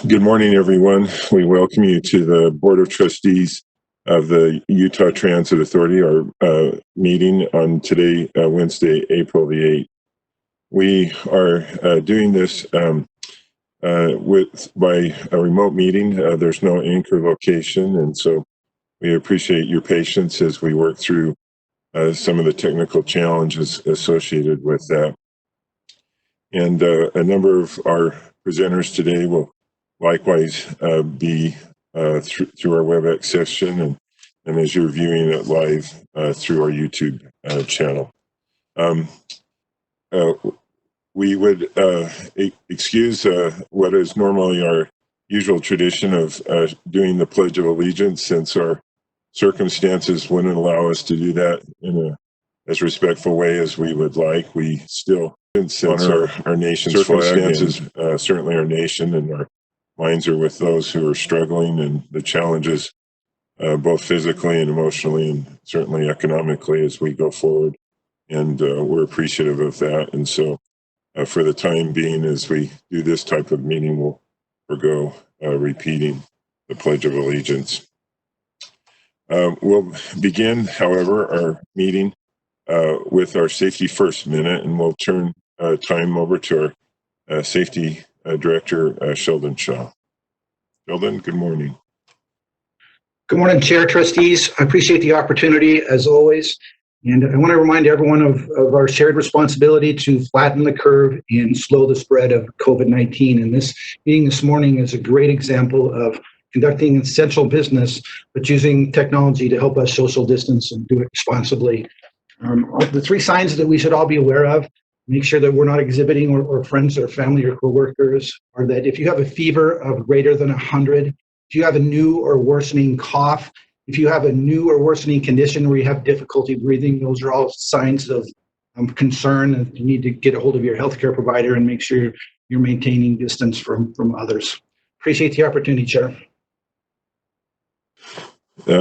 Good morning, everyone. We welcome you to the Board of Trustees of the Utah Transit Authority, our meeting on today, Wednesday, April the 8th. We are doing this by a remote meeting. There's no anchor location, and so we appreciate your patience as we work through some of the technical challenges associated with that. And a number of our presenters today will likewise be through our WebEx session and as you're viewing it live through our YouTube channel. We would excuse what is normally our usual tradition of doing the Pledge of Allegiance, since our circumstances wouldn't allow us to do that in as respectful way as we would like. We still honor our nation's circumstances, certainly our nation, and our minds are with those who are struggling and the challenges, both physically and emotionally, and certainly economically as we go forward. And we're appreciative of that. And so for the time being, as we do this type of meeting, we'll forego repeating the Pledge of Allegiance. We'll begin, however, our meeting with our Safety First Minute, and we'll turn time over to our Safety Director, Sheldon Shaw. Sheldon, good morning. Good morning, Chair, Trustees. I appreciate the opportunity, as always. And I want to remind everyone of our shared responsibility to flatten the curve and slow the spread of COVID-19. And this meeting this morning is a great example of conducting essential business, but using technology to help us social distance and do it responsibly. The three signs that we should all be aware of, make sure that we're not exhibiting or friends or family or coworkers, are that if you have a fever of greater than 100, if you have a new or worsening cough, if you have a new or worsening condition where you have difficulty breathing, those are all signs of concern, and you need to get a hold of your healthcare provider and make sure you're maintaining distance from others. Appreciate the opportunity, Chair.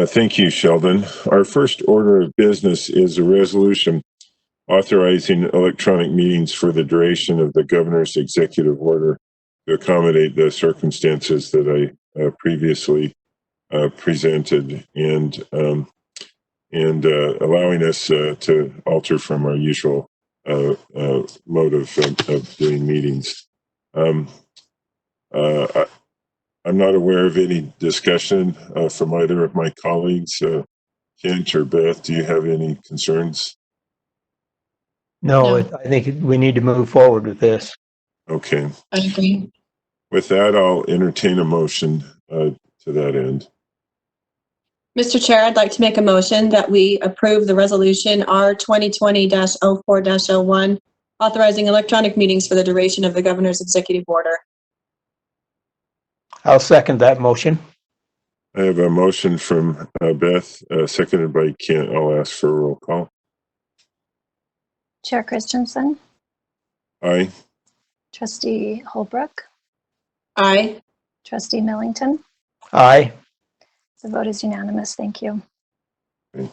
Thank you, Sheldon. Our first order of business is a resolution authorizing electronic meetings for the duration of the governor's executive order to accommodate the circumstances that I previously presented, and allowing us to alter from our usual mode of doing meetings. I'm not aware of any discussion from either of my colleagues. Kent or Beth, do you have any concerns? No, I think we need to move forward with this. Okay. I agree. With that, I'll entertain a motion to that end. Mr. Chair, I'd like to make a motion that we approve the resolution R 2020-04-01, authorizing electronic meetings for the duration of the governor's executive order. I'll second that motion. I have a motion from Beth, seconded by Kent. I'll ask for a roll call. Chair Christensen. Aye. Trustee Holbrook. Aye. Trustee Millington. Aye. The vote is unanimous. Thank you. Okay.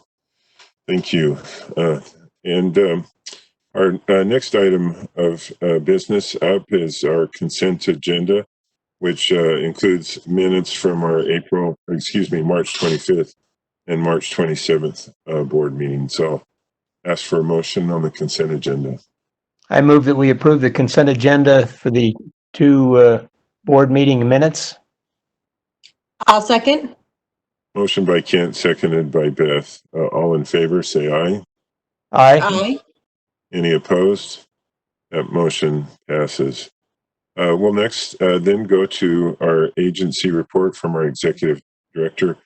Thank you. Our next item of business up is our consent agenda, which includes minutes from our March 25th and March 27th board meeting. So ask for a motion on the consent agenda. I move that we approve the consent agenda for the two board meeting minutes. I'll second. Motion by Kent, seconded by Beth. All in favor, say aye. Aye. Aye. Any opposed? That motion passes. We'll next then go to our agency report from our executive director,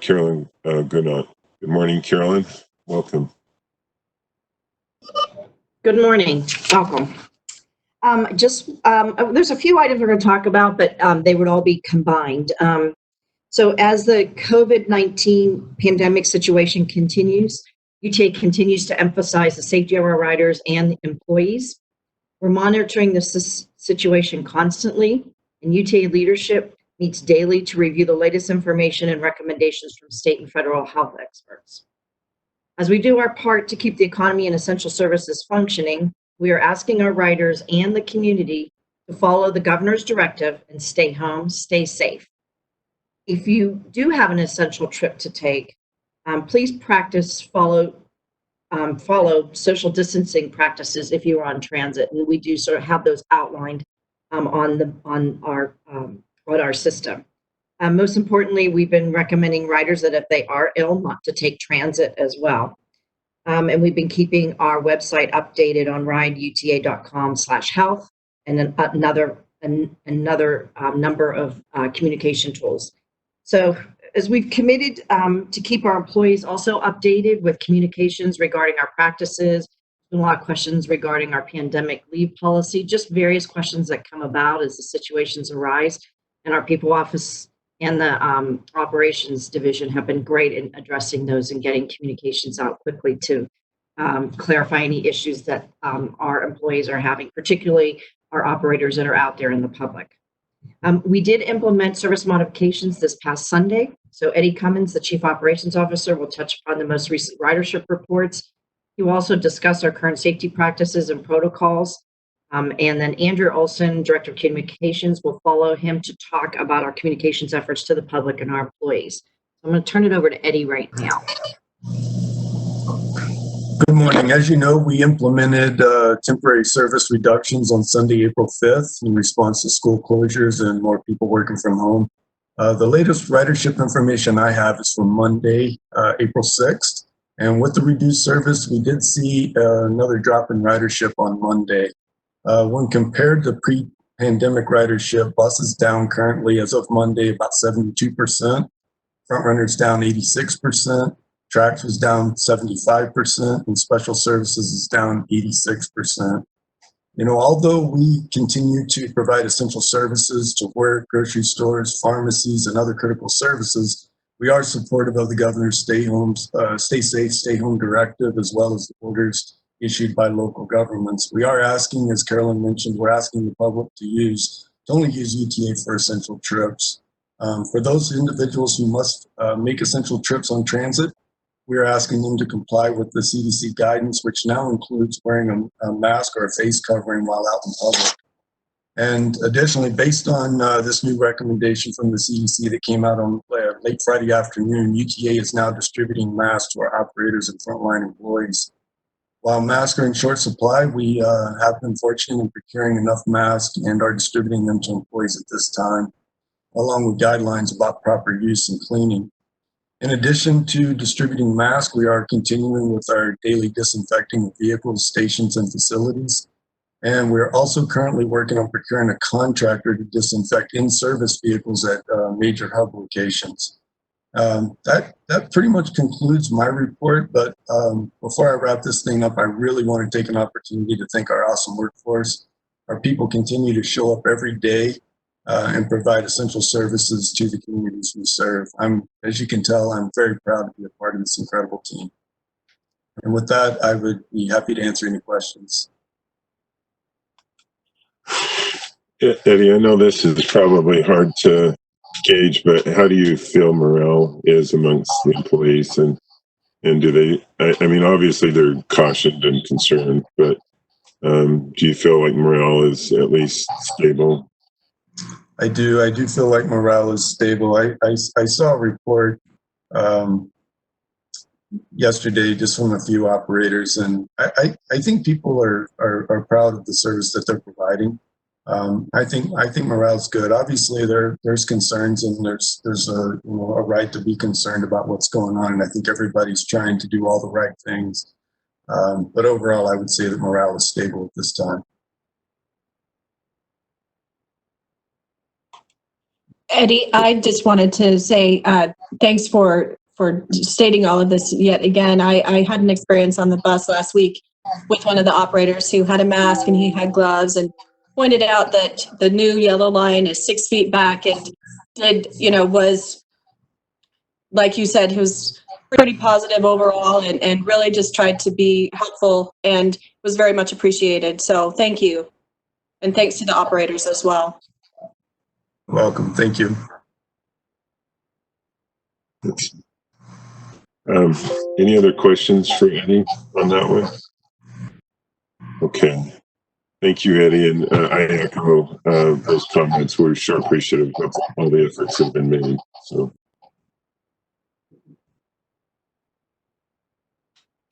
Carolyn Goodnott. Good morning, Carolyn. Welcome. Good morning. Welcome. There's a few items we're going to talk about, but they would all be combined. So as the COVID-19 pandemic situation continues, UTA continues to emphasize the safety of our riders and the employees. We're monitoring this situation constantly, and UTA leadership meets daily to review the latest information and recommendations from state and federal health experts. As we do our part to keep the economy and essential services functioning, we are asking our riders and the community to follow the governor's directive and stay home, stay safe. If you do have an essential trip to take, please follow social distancing practices if you're on transit, and we do sort of have those outlined on our system. Most importantly, we've been recommending riders that if they are ill, not to take transit as well. And we've been keeping our website updated on rideuta.com/health and another number of communication tools. So as we've committed to keep our employees also updated with communications regarding our practices, a lot of questions regarding our pandemic leave policy, just various questions that come about as the situations arise. And our people office and the operations division have been great in addressing those and getting communications out quickly to clarify any issues that our employees are having, particularly our operators that are out there in the public. We did implement service modifications this past Sunday. So Eddie Cummins, the Chief Operations Officer, will touch upon the most recent ridership reports. He will also discuss our current safety practices and protocols. And then Andrew Olson, Director of Communications, will follow him to talk about our communications efforts to the public and our employees. I'm going to turn it over to Eddie right now. Good morning. As you know, we implemented temporary service reductions on Sunday, April 5th in response to school closures and more people working from home. The latest ridership information I have is from Monday, April 6th. And with the reduced service, we did see another drop in ridership on Monday. When compared to pre-pandemic ridership, buses down currently as of Monday about 72%, front runners down 86%, Tracks was down 75%, and special services is down 86%. You know, although we continue to provide essential services to work, grocery stores, pharmacies, and other critical services, we are supportive of the governor's stay safe, stay home directive, as well as the orders issued by local governments. We are asking, as Carolyn mentioned, we're asking the public to only use UTA for essential trips. For those individuals who must make essential trips on transit, we are asking them to comply with the CDC guidance, which now includes wearing a mask or a face covering while out in public. And additionally, based on this new recommendation from the CDC that came out on late Friday afternoon, UTA is now distributing masks to our operators and frontline employees. While masks are in short supply, we have been fortunate in procuring enough masks and are distributing them to employees at this time, along with guidelines about proper use and cleaning. In addition to distributing masks, we are continuing with our daily disinfecting of vehicles, stations, and facilities. And we're also currently working on procuring a contractor to disinfect in-service vehicles at major hub locations. That pretty much concludes my report, but before I wrap this thing up, I really want to take an opportunity to thank our awesome workforce. Our people continue to show up every day and provide essential services to the communities we serve. As you can tell, I'm very proud to be a part of this incredible team. And with that, I would be happy to answer any questions. Eddie, I know this is probably hard to gauge, but how do you feel morale is amongst the employees? And do they, I mean, obviously they're cautioned and concerned, but do you feel like morale is at least stable? I do feel like morale is stable. I saw a report yesterday just from a few operators, and I think people are proud of the service that they're providing. I think morale's good. Obviously, there's concerns, and there's a right to be concerned about what's going on, and I think everybody's trying to do all the right things. But overall, I would say that morale is stable at this time. Eddie, I just wanted to say thanks for stating all of this yet again. I had an experience on the bus last week with one of the operators who had a mask and he had gloves, and pointed out that the new yellow line is 6 feet back, and was, like you said, he was pretty positive overall and really just tried to be helpful and was very much appreciated. So thank you. And thanks to the operators as well. Welcome. Thank you. Any other questions for Eddie on that one? Okay. Thank you, Eddie, and I echo those comments. We're sure appreciative of all the efforts that have been made. So,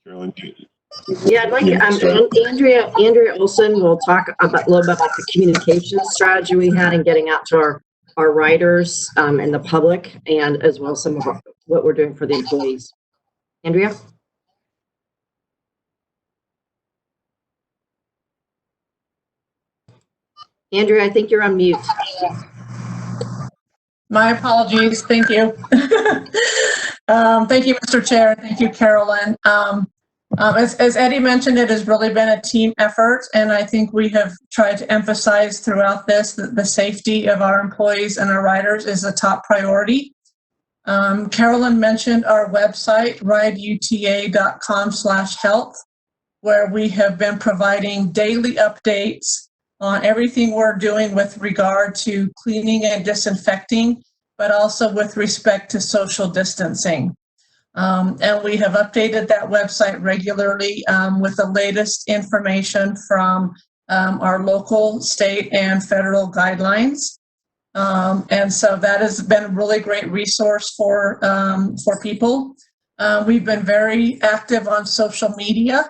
Carolyn, Yeah, I'd like Andrea Olson will talk about a little bit about the communication strategy we had in getting out to our writers and the public, and as well as some of what we're doing for the employees. Andrea? Andrea, I think you're on mute. My apologies. Thank you. Thank you, Mr. Chair. Thank you, Carolyn. As Eddie mentioned, it has really been a team effort, and I think we have tried to emphasize throughout this that the safety of our employees and our riders is a top priority. Carolyn mentioned our website, rideuta.com/health, where we have been providing daily updates on everything we're doing with regard to cleaning and disinfecting, but also with respect to social distancing. And we have updated that website regularly with the latest information from our local, state, and federal guidelines. And so that has been a really great resource for people. We've been very active on social media,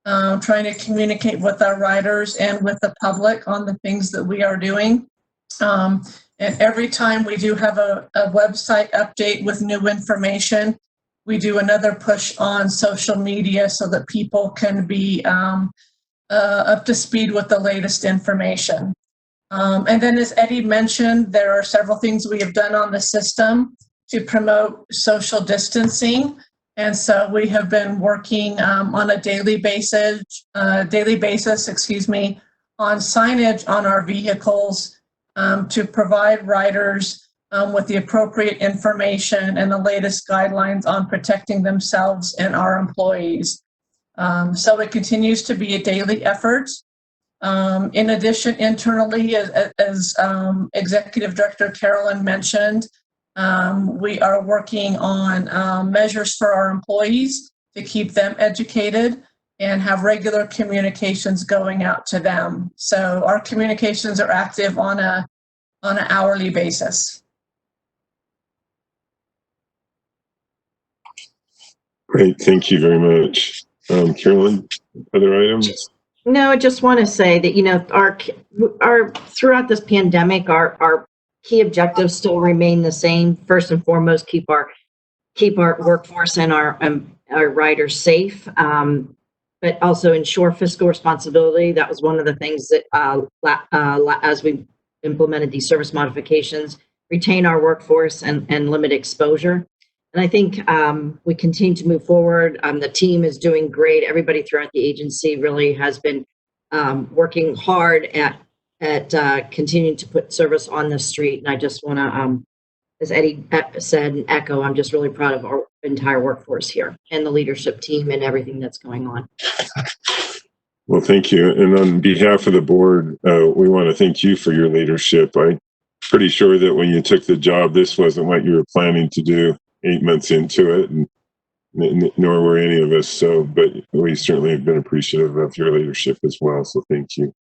trying to communicate with our riders and with the public on the things that we are doing. And every time we do have a website update with new information, we do another push on social media so that people can be up to speed with the latest information. And then, as Eddie mentioned, there are several things we have done on the system to promote social distancing. And so we have been working on a daily basis, on signage on our vehicles to provide riders with the appropriate information and the latest guidelines on protecting themselves and our employees. So it continues to be a daily effort. In addition, internally, as Executive Director Carolyn mentioned, we are working on measures for our employees to keep them educated and have regular communications going out to them. So our communications are active on an hourly basis. great. Thank you very much. Carolyn, other items? No, I just want to say that, you know, our throughout this pandemic, our key objectives still remain the same. First and foremost, keep our workforce and our riders safe, but also ensure fiscal responsibility. That was one of the things that as we implemented these service modifications, retain our workforce and limit exposure. And I think we continue to move forward. The team is doing great. Everybody throughout the agency really has been working hard at continuing to put service on the street. And I just want to, as Eddie said and echo, I'm just really proud of our entire workforce here and the leadership team and everything that's going on. Well, thank you. And on behalf of the board, we want to thank you for your leadership. I'm pretty sure that when you took the job, this wasn't what you were planning to do 8 months into it, and nor were any of us. So, but we certainly have been appreciative of your leadership as well. So thank you.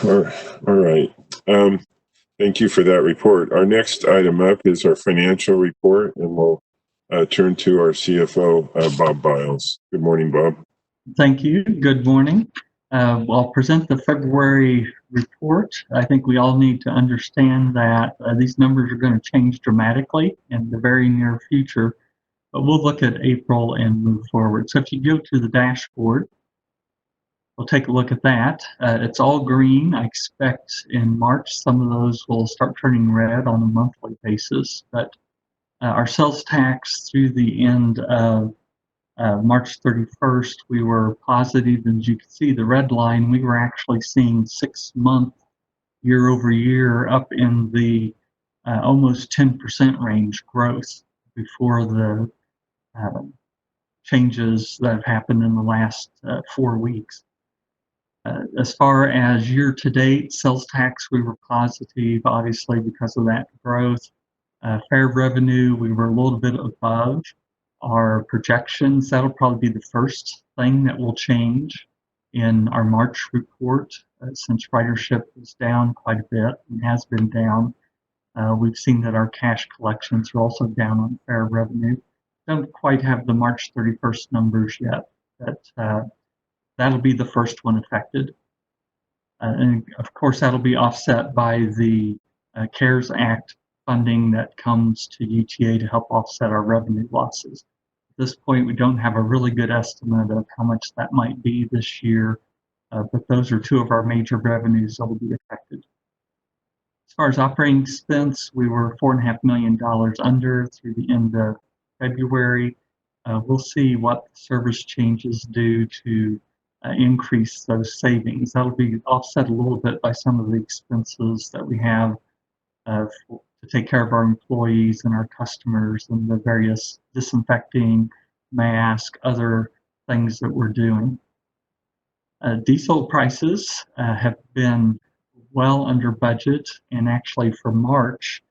All right. Thank you for that report. Our next item up is our financial report, and we'll turn to our CFO, Bob Biles. Good morning, Bob. Thank you. Good morning. I'll present the February report. I think we all need to understand that these numbers are going to change dramatically in the very near future, but we'll look at April and move forward. So if you go to the dashboard, we'll take a look at that. It's all green. I expect in March some of those will start turning red on a monthly basis, but our sales tax through the end of March 31st, we were positive, and as you can see the red line, we were actually seeing 6 month year over year up in the almost 10% range growth before the changes that have happened in the last 4 weeks. As far as year to date sales tax, we were positive, obviously, because of that growth. Fair revenue, we were a little bit above our projections. That'll probably be the first thing that will change in our March report, since ridership is down quite a bit and has been down. We've seen that our cash collections are also down on fare revenue. Don't quite have the March 31st numbers yet, but that'll be the first one affected. And of course, that'll be offset by the CARES Act funding that comes to UTA to help offset our revenue losses. At this point, we don't have a really good estimate of how much that might be this year, but those are two of our major revenues that will be affected. As far as operating expense, we were $4.5 million under through the end of February. We'll see what service changes do to increase those savings. That'll be offset a little bit by some of the expenses that we have to take care of our employees and our customers and the various disinfecting, mask, other things that we're doing. Diesel prices have been well under budget, and actually for March,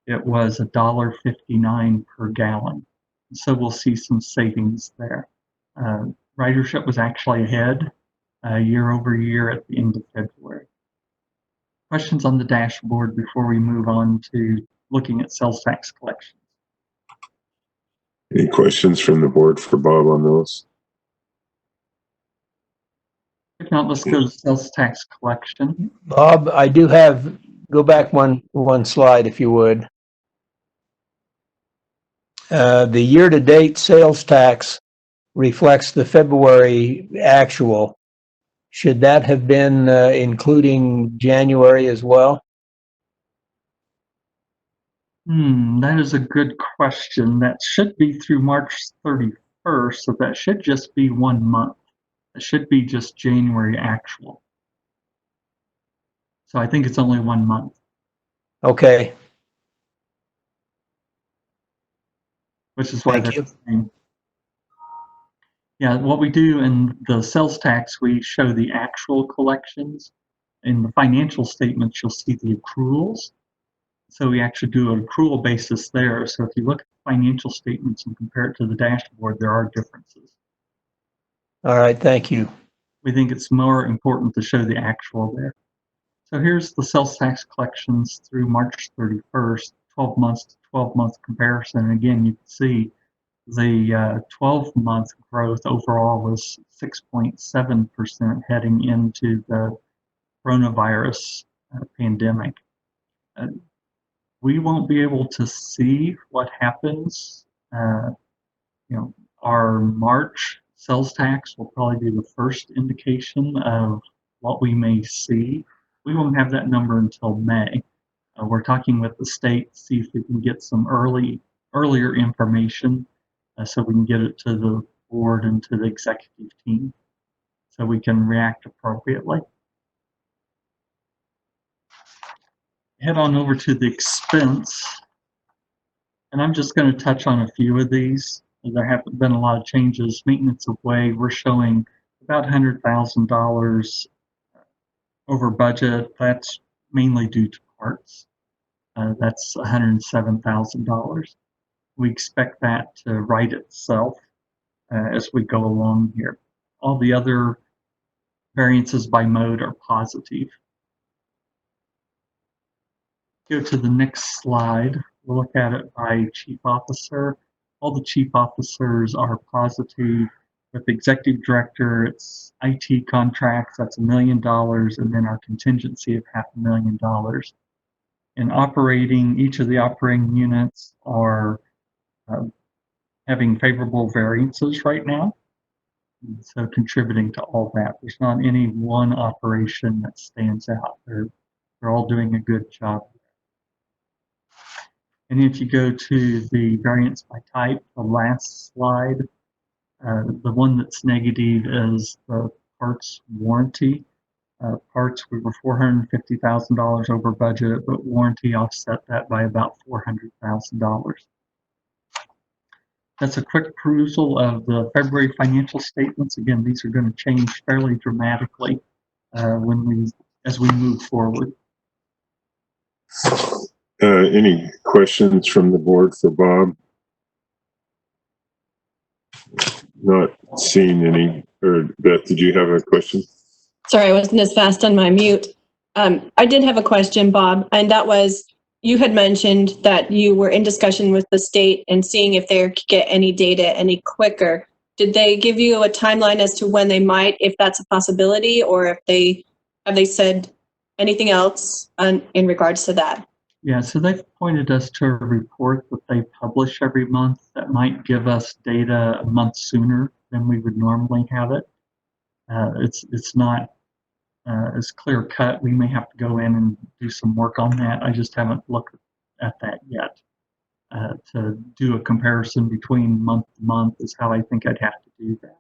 it was $1.59 per gallon. So we'll see some savings there. Ridership was actually ahead year over year at the end of February. Questions on the dashboard before we move on to looking at sales tax collections? Any questions from the board for Bob on those? If not, let's go to sales tax collection. Bob, I do have, go back one slide if you would. The year-to-date sales tax reflects the February actual. Should that have been including January as well? That is a good question. That should be through March 31st, so that should just be 1 month. It should be just January actual. So I think it's only 1 month. Okay. Which is why Thank you. the same. Yeah, what we do in the sales tax, we show the actual collections. In the financial statements, you'll see the accruals. So we actually do an accrual basis there. So if you look at the financial statements and compare it to the dashboard, there are differences. All right, thank you. We think it's more important to show the actual there. So here's the sales tax collections through March 31st, 12 months to 12-month comparison. And again, you can see the 12-month growth overall was 6.7% heading into the coronavirus pandemic. We won't be able to see what happens. Our March sales tax will probably be the first indication of what we may see. We won't have that number until May. We're talking with the state to see if we can get some earlier information so we can get it to the board and to the executive team so we can react appropriately. Head on over to the expense, and I'm just going to touch on a few of these. There haven't been a lot of changes. Maintenance of way, we're showing about $100,000 over budget. That's mainly due to parts. That's $107,000. We expect that to right itself as we go along here. All the other variances by mode are positive. Go to the next slide. We'll look at it by chief officer. All the chief officers are positive. With the executive director, it's IT contracts, that's $1 million, and then our contingency of $500,000. In operating, each of the operating units are having favorable variances right now. And so contributing to all that. There's not any one operation that stands out. They're all doing a good job. And if you go to the variance by type, the last slide, the one that's negative is the parts warranty. Parts, we were $450,000 over budget, but warranty offset that by about $400,000. That's a quick perusal of the February financial statements. Again, these are going to change fairly dramatically as we move forward. Any questions from the board for Bob? Not seeing any. Or Beth, did you have a question? Sorry, I wasn't as fast on my mute. I did have a question, Bob, and that was, you had mentioned that you were in discussion with the state and seeing if they could get any data any quicker. Did they give you a timeline as to when they might, if that's a possibility, or have they said anything else in regards to that? Yeah, so they've pointed us to a report that they publish every month that might give us data a month sooner than we would normally have it. It's not as clear cut. We may have to go in and do some work on that. I just haven't looked at that yet. To do a comparison between month to month is how I think I'd have to do that.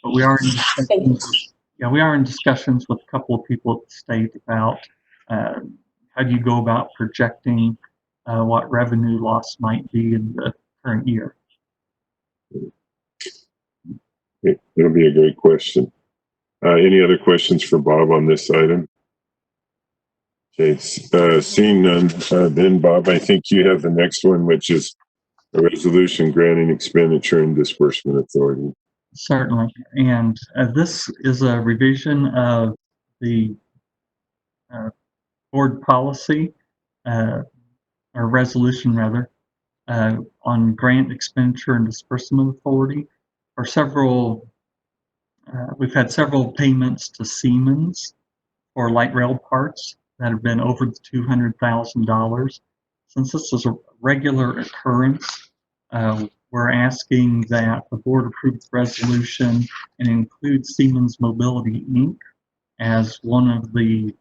But we are in discussions, we are in discussions with a couple of people at the state about how do you go about projecting what revenue loss might be in the current year. It'll be a great question. Any other questions for Bob on this item? Okay, seeing none, then Bob, I think you have the next one, which is a resolution granting expenditure and disbursement authority. Certainly, and this is a revision of the board policy, or resolution rather, on grant expenditure and disbursement authority. For several, we've had several payments to Siemens for light rail parts that have been over the $200,000. Since this is a regular occurrence, we're asking that the board approve the resolution and include Siemens Mobility Inc. as one of the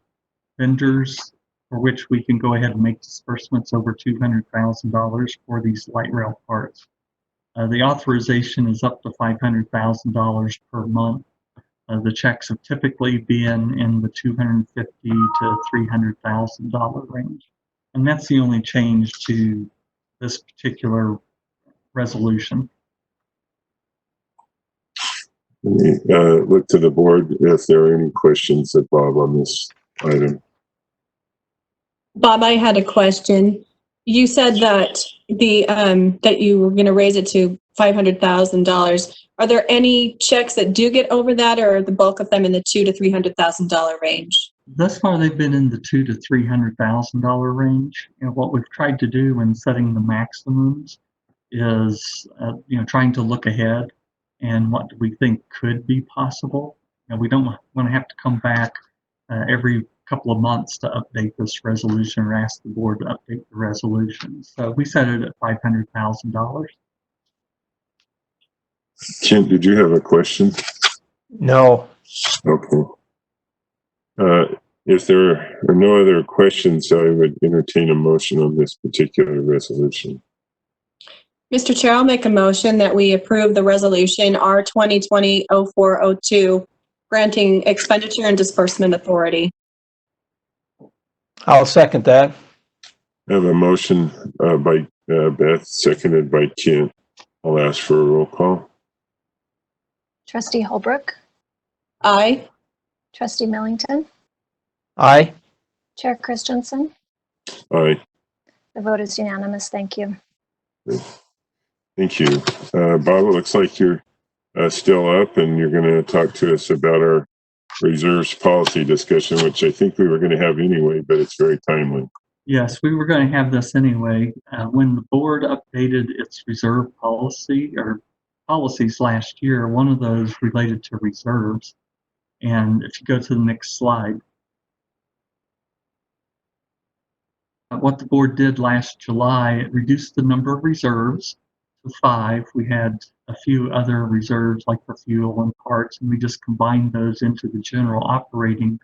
vendors for which we can go ahead and make disbursements over $200,000 for these light rail parts. The authorization is up to $500,000 per month. The checks have typically been in the $250,000 to $300,000 range. And that's the only change to this particular resolution. Look to the board if there are any questions of Bob on this item. Bob, I had a question. You said that that you were going to raise it to $500,000. Are there any checks that do get over that, or are the bulk of them in the $200,000 to $300,000 range? Thus far, they've been in the $200,000 to $300,000 range. And what we've tried to do when setting the maximums is, trying to look ahead and what do we think could be possible. We don't want to have to come back every couple of months to update this resolution or ask the board to update the resolution. So we set it at $500,000. Kent, did you have a question? No. Okay. If there are no other questions, I would entertain a motion on this particular resolution. Mr. Chair, I'll make a motion that we approve the resolution R 2020-0402, granting expenditure and disbursement authority. I'll second that. I have a motion by Beth, seconded by Kent. I'll ask for a roll call. Trustee Holbrook, Aye. Trustee Millington, Aye. Chair Christensen. Aye. The vote is unanimous. Thank you. Thank you. Bob, it looks like you're still up and you're going to talk to us about our reserves policy discussion, which I think we were going to have anyway, but it's very timely. Yes, we were going to have this anyway. When the board updated its reserve policy or policies last year, one of those related to reserves. And if you go to the next slide, what the board did last July, it reduced the number of reserves to 5. We had a few other reserves like for fuel and parts, and we just combined those into the general operating,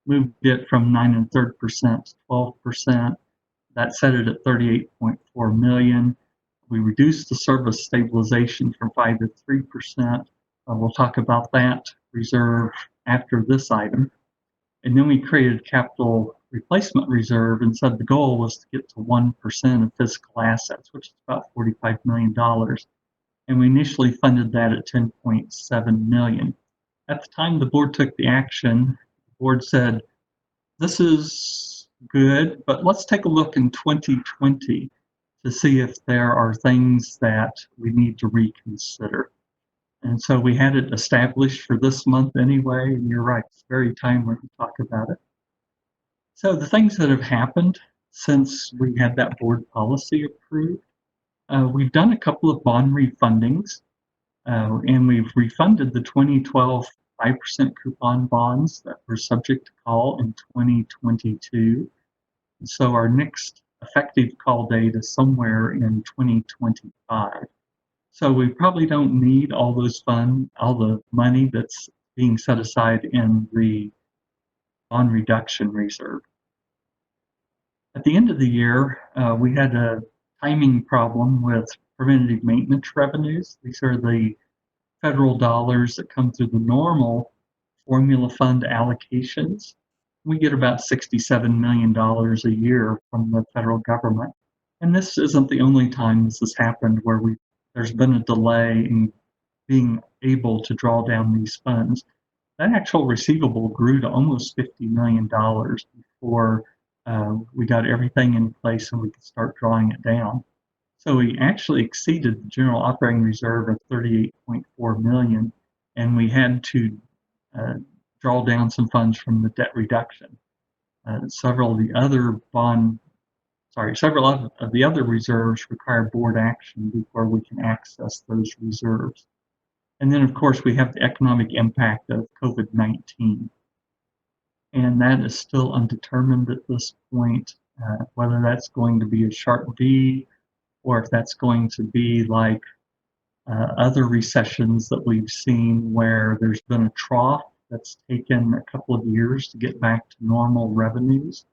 moved it from 9 1/3% to 12%. That set it at $38.4 million. We reduced the service stabilization from 5 to 3%. We'll talk about that reserve after this item. And then we created capital replacement reserve and said the goal was to get to 1% of physical assets, which is about $45 million. And we initially funded that at $10.7 million. At the time the board took the action, the board said, this is good, but let's take a look in 2020 to see if there are things that we need to reconsider. And so we had it established for this month anyway, and you're right, it's very timely to talk about it. So the things that have happened since we had that board policy approved, we've done a couple of bond refundings, and we've refunded the 2012 5% coupon bonds that were subject to call in 2022. And so our next effective call date is somewhere in 2025. So we probably don't need all the money that's being set aside in the bond reduction reserve. At the end of the year, we had a timing problem with preventative maintenance revenues. These are the federal dollars that come through the normal formula fund allocations. We get about $67 million a year from the federal government. And this isn't the only time this has happened where there's been a delay in being able to draw down these funds. That actual receivable grew to almost $50 million before we got everything in place and we could start drawing it down. So we actually exceeded the general operating reserve of $38.4 million, and we had to draw down some funds from the debt reduction. Several of the other reserves require board action before we can access those reserves. And then, of course, we have the economic impact of COVID-19. And that is still undetermined at this point, whether that's going to be a sharp V or if that's going to be like other recessions that we've seen where there's been a trough that's taken a couple of years to get back to normal revenues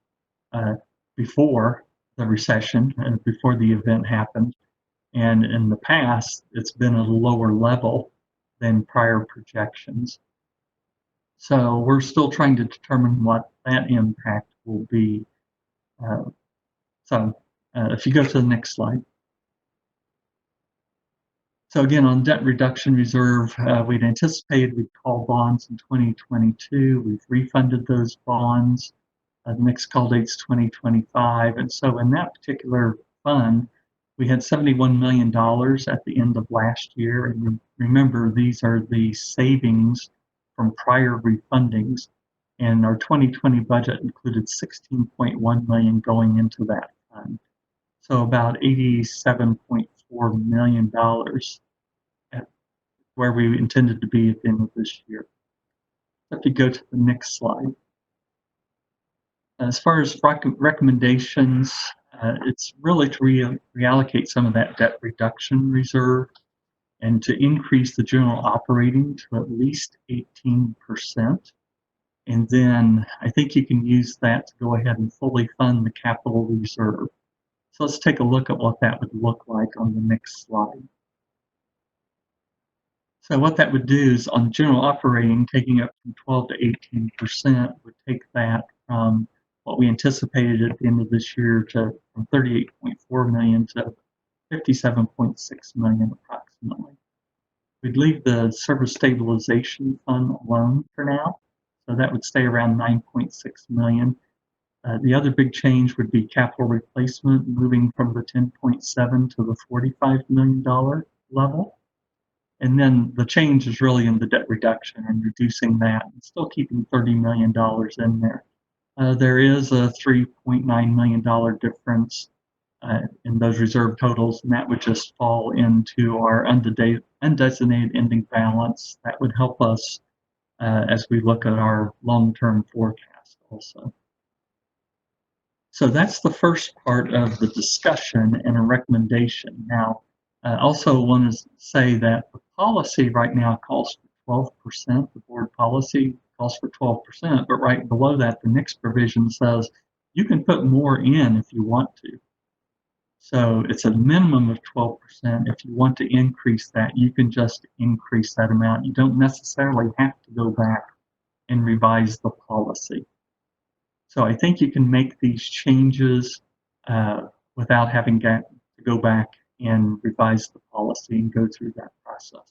before the recession and before the event happened. And in the past, it's been at a lower level than prior projections. So we're still trying to determine what that impact will be. If you go to the next slide. So again, on debt reduction reserve, we'd anticipated we'd call bonds in 2022. We've refunded those bonds. The next call date's 2025. And so in that particular fund, we had $71 million at the end of last year. And remember, these are the savings from prior refundings. And our 2020 budget included $16.1 million going into that fund. So about $87.4 million at where we intended to be at the end of this year. If you go to the next slide. As far as recommendations, it's really to reallocate some of that debt reduction reserve and to increase the general operating to at least 18%. And then I think you can use that to go ahead and fully fund the capital reserve. So let's take a look at what that would look like on the next slide. So what that would do is on general operating, taking up from 12 to 18% would take that from what we anticipated at the end of this year to from 38.4 million to 57.6 million approximately. We'd leave the service stabilization fund alone for now. So that would stay around 9.6 million. The other big change would be capital replacement, moving from the 10.7 to the $45 million level. And then the change is really in the debt reduction and reducing that and still keeping $30 million in there. There is a $3.9 million difference in those reserve totals, and that would just fall into our undesignated ending balance. That would help us as we look at our long-term forecast also. So that's the first part of the discussion and a recommendation. Now, I also want to say that the policy right now calls for 12%. The board policy calls for 12%, but right below that, the next provision says you can put more in if you want to. So it's a minimum of 12%. If you want to increase that, you can just increase that amount. You don't necessarily have to go back and revise the policy. So I think you can make these changes without having to go back and revise the policy and go through that process.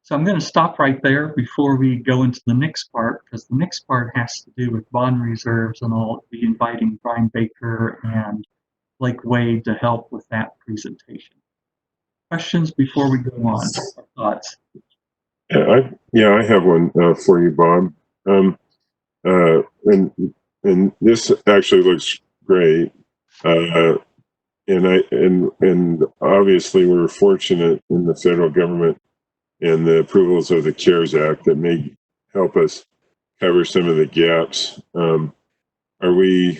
So I'm going to stop right there before we go into the next part, because the next part has to do with bond reserves, and I'll be inviting Brian Baker and Blake Wade to help with that presentation. Questions before we go on? Thoughts? I have one for you, Bob. And this actually looks great. And obviously we're fortunate in the federal government and the approvals of the CARES Act that may help us cover some of the gaps. And we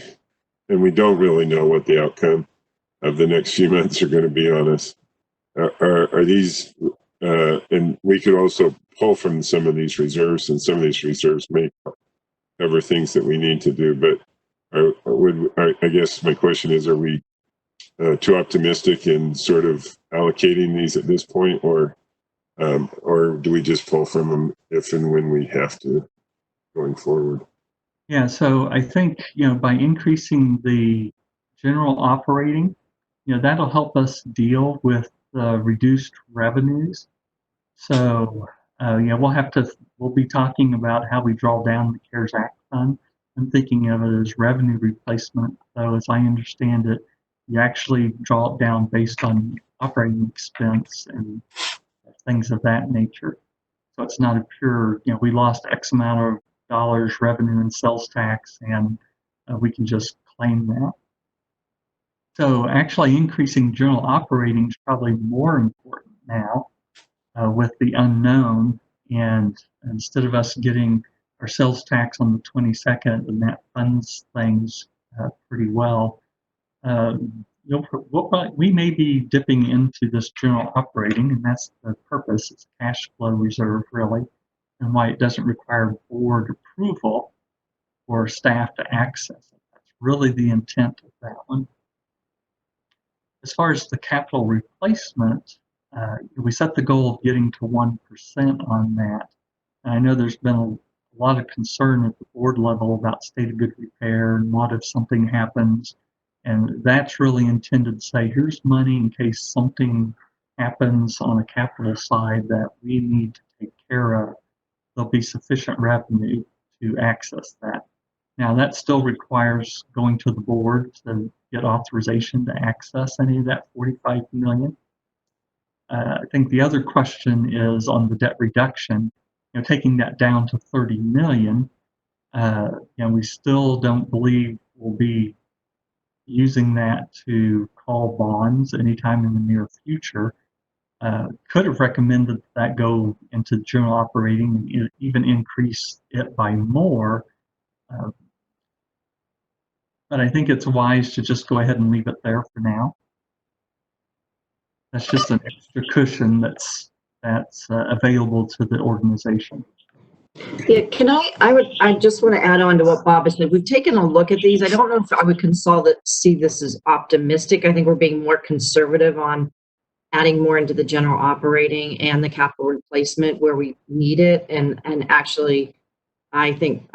don't really know what the outcome of the next few months are going to be on us. Are these, and we could also pull from some of these reserves, and some of these reserves may cover things that we need to do. But I guess my question is, are we too optimistic in sort of allocating these at this point, or do we just pull from them if and when we have to going forward? Yeah, so I think, by increasing the general operating, that'll help us deal with reduced revenues. So, we'll be talking about how we draw down the CARES Act fund. I'm thinking of it as revenue replacement. So as I understand it, you actually draw it down based on operating expense and things of that nature. So it's not a pure, we lost X amount of dollars revenue and sales tax, and we can just claim that. So actually increasing general operating is probably more important now with the unknown. And instead of us getting our sales tax on the 22nd, and that funds things pretty well, we may be dipping into this general operating, and that's the purpose. It's a cash flow reserve, really, and why it doesn't require board approval for staff to access it. That's really the intent of that one. As far as the capital replacement, we set the goal of getting to 1% on that. And I know there's been a lot of concern at the board level about state of good repair and what if something happens. And that's really intended to say, here's money in case something happens on a capital side that we need to take care of. There'll be sufficient revenue to access that. Now, that still requires going to the board to get authorization to access any of that $45 million. I think the other question is on the debt reduction, taking that down to 30 million. We still don't believe we'll be using that to call bonds anytime in the near future. Could have recommended that go into general operating and even increase it by more. But I think it's wise to just go ahead and leave it there for now. That's just an extra cushion that's available to the organization. Yeah, I just want to add on to what Bob has said. We've taken a look at these. I don't know if I would see this as optimistic. I think we're being more conservative on adding more into the general operating and the capital replacement where we need it. And actually, I think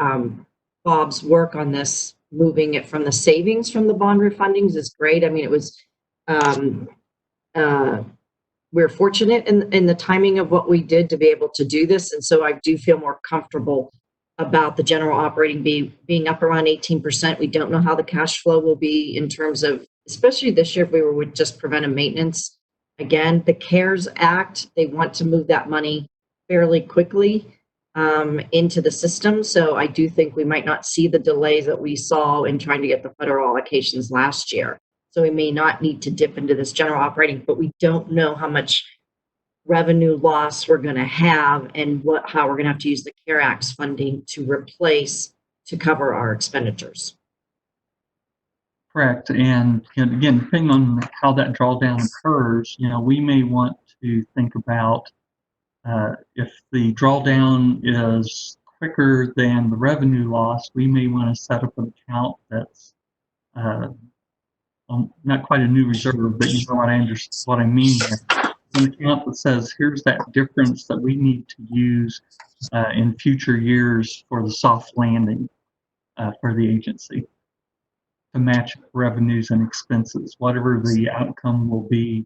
Bob's work on this, moving it from the savings from the bond refundings, is great. I mean, it was, we're fortunate in the timing of what we did to be able to do this. And so I do feel more comfortable about the general operating being up around 18%. We don't know how the cash flow will be in terms of, especially this year, if we were with just preventive maintenance. Again, the CARES Act, they want to move that money fairly quickly into the system. So I do think we might not see the delays that we saw in trying to get the federal allocations last year. So we may not need to dip into this general operating, but we don't know how much revenue loss we're going to have and how we're going to have to use the CARES Act funding to cover our expenditures. Correct. And again, depending on how that drawdown occurs, we may want to think about if the drawdown is quicker than the revenue loss, we may want to set up an account that's not quite a new reserve, but you know what I mean here. An account that says, here's that difference that we need to use in future years for the soft landing for the agency to match revenues and expenses, whatever the outcome will be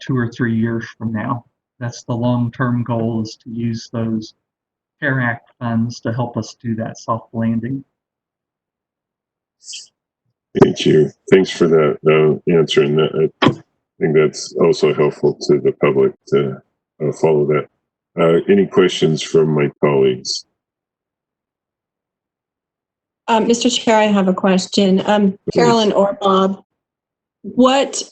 2 or 3 years from now. That's the long-term goal, is to use those CARES Act funds to help us do that soft landing. Thank you. Thanks for that answer. And I think that's also helpful to the public to follow that. Any questions from my colleagues? Mr. Chair, I have a question. Carolyn or Bob, what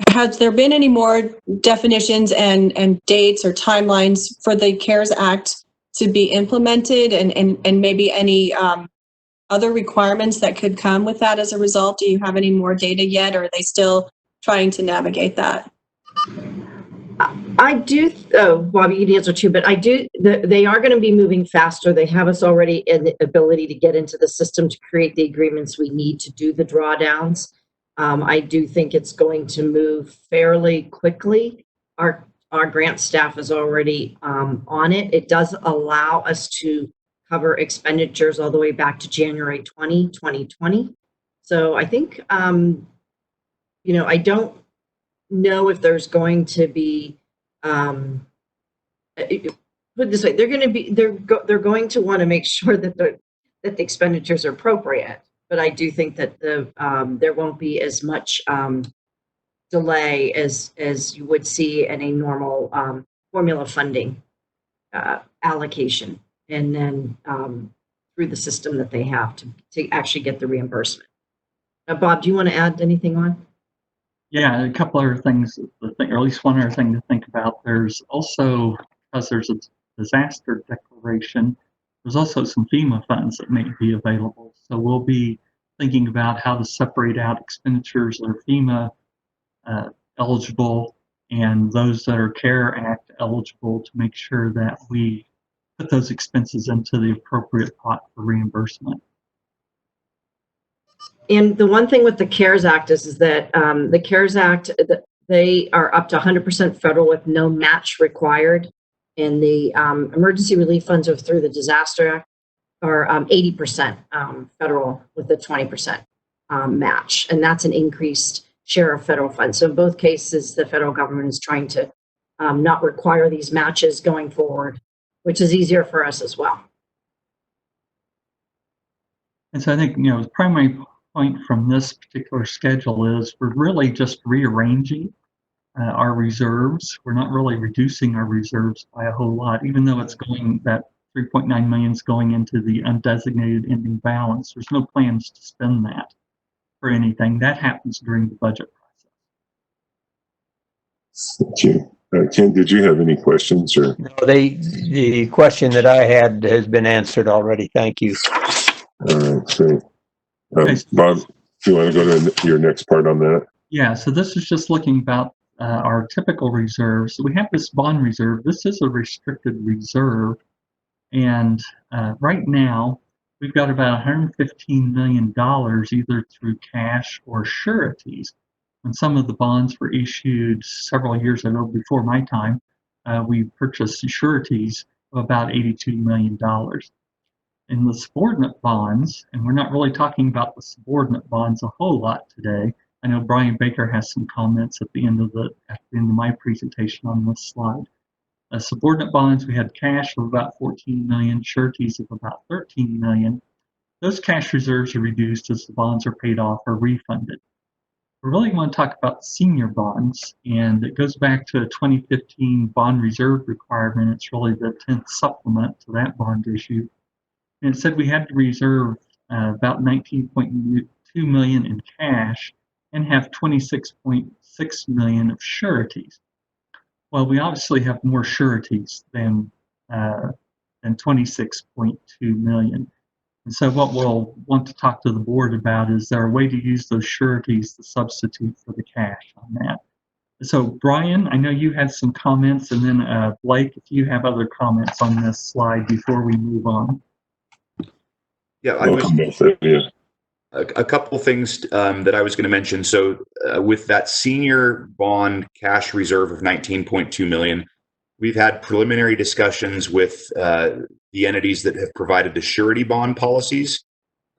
has there been any more definitions and dates or timelines for the CARES Act to be implemented, and maybe any other requirements that could come with that as a result? Do you have any more data yet, or are they still trying to navigate that? I do, Bobby, you can answer too, but they are going to be moving faster. They have us already in the ability to get into the system to create the agreements we need to do the drawdowns. I do think it's going to move fairly quickly. Our grant staff is already on it. It does allow us to cover expenditures all the way back to January 2020. So I think, I don't know if there's going to be, put it this way, they're going to want to make sure that the expenditures are appropriate. But I do think that there won't be as much delay as you would see in a normal formula funding allocation, and then through the system that they have to actually get the reimbursement. Bob, do you want to add anything on? Yeah, a couple other things, or at least one other thing to think about. There's also, because there's a disaster declaration, there's also some FEMA funds that may be available. So we'll be thinking about how to separate out expenditures that are FEMA eligible and those that are CARE Act eligible, to make sure that we put those expenses into the appropriate pot for reimbursement. And the one thing with the CARES Act is that the CARES Act, they are up to 100% federal with no match required. And the emergency relief funds through the Disaster Act are 80% federal with a 20% match. And that's an increased share of federal funds. So in both cases, the federal government is trying to not require these matches going forward, which is easier for us as well. And so I think, the primary point from this particular schedule is we're really just rearranging our reserves. We're not really reducing our reserves by a whole lot, even though it's going, that 3.9 million is going into the undesignated ending balance. There's no plans to spend that for anything. That happens during the budget process. Thank you. Ken, did you have any questions? Or No, the question that I had has been answered already. Thank you. all right, great. Bob, do you want to go to your next part on that? Yeah, so this is just looking about our typical reserves. So we have this bond reserve. This is a restricted reserve. And right now, we've got about $115 million either through cash or sureties. When some of the bonds were issued several years ago, before my time, we purchased sureties of about $82 million. In the subordinate bonds, and we're not really talking about the subordinate bonds a whole lot today. I know Brian Baker has some comments at the end of my presentation on this slide. Subordinate bonds, we had cash of about 14 million, sureties of about 13 million. Those cash reserves are reduced as the bonds are paid off or refunded. We really want to talk about senior bonds, and it goes back to a 2015 bond reserve requirement. It's really the 10th supplement to that bond issue. And it said we had to reserve about 19.2 million in cash and have 26.6 million of sureties. Well, we obviously have more sureties than 26.2 million. And so what we'll want to talk to the board about is there a way to use those sureties to substitute for the cash on that. So Brian, I know you had some comments, and then Blake, if you have other comments on this slide before we move on. Yeah, a couple things that I was going to mention. So with that senior bond cash reserve of 19.2 million, we've had preliminary discussions with the entities that have provided the surety bond policies,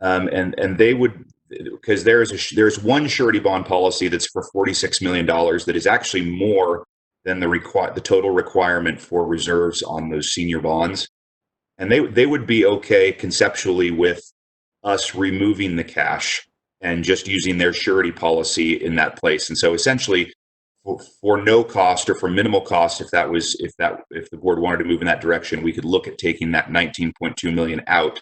and they would, because there's one surety bond policy that's for $46 million that is actually more than the total requirement for reserves on those senior bonds. And they would be okay conceptually with us removing the cash and just using their surety policy in that place. And so essentially for no cost or for minimal cost, if the board wanted to move in that direction, we could look at taking that 19.2 million out.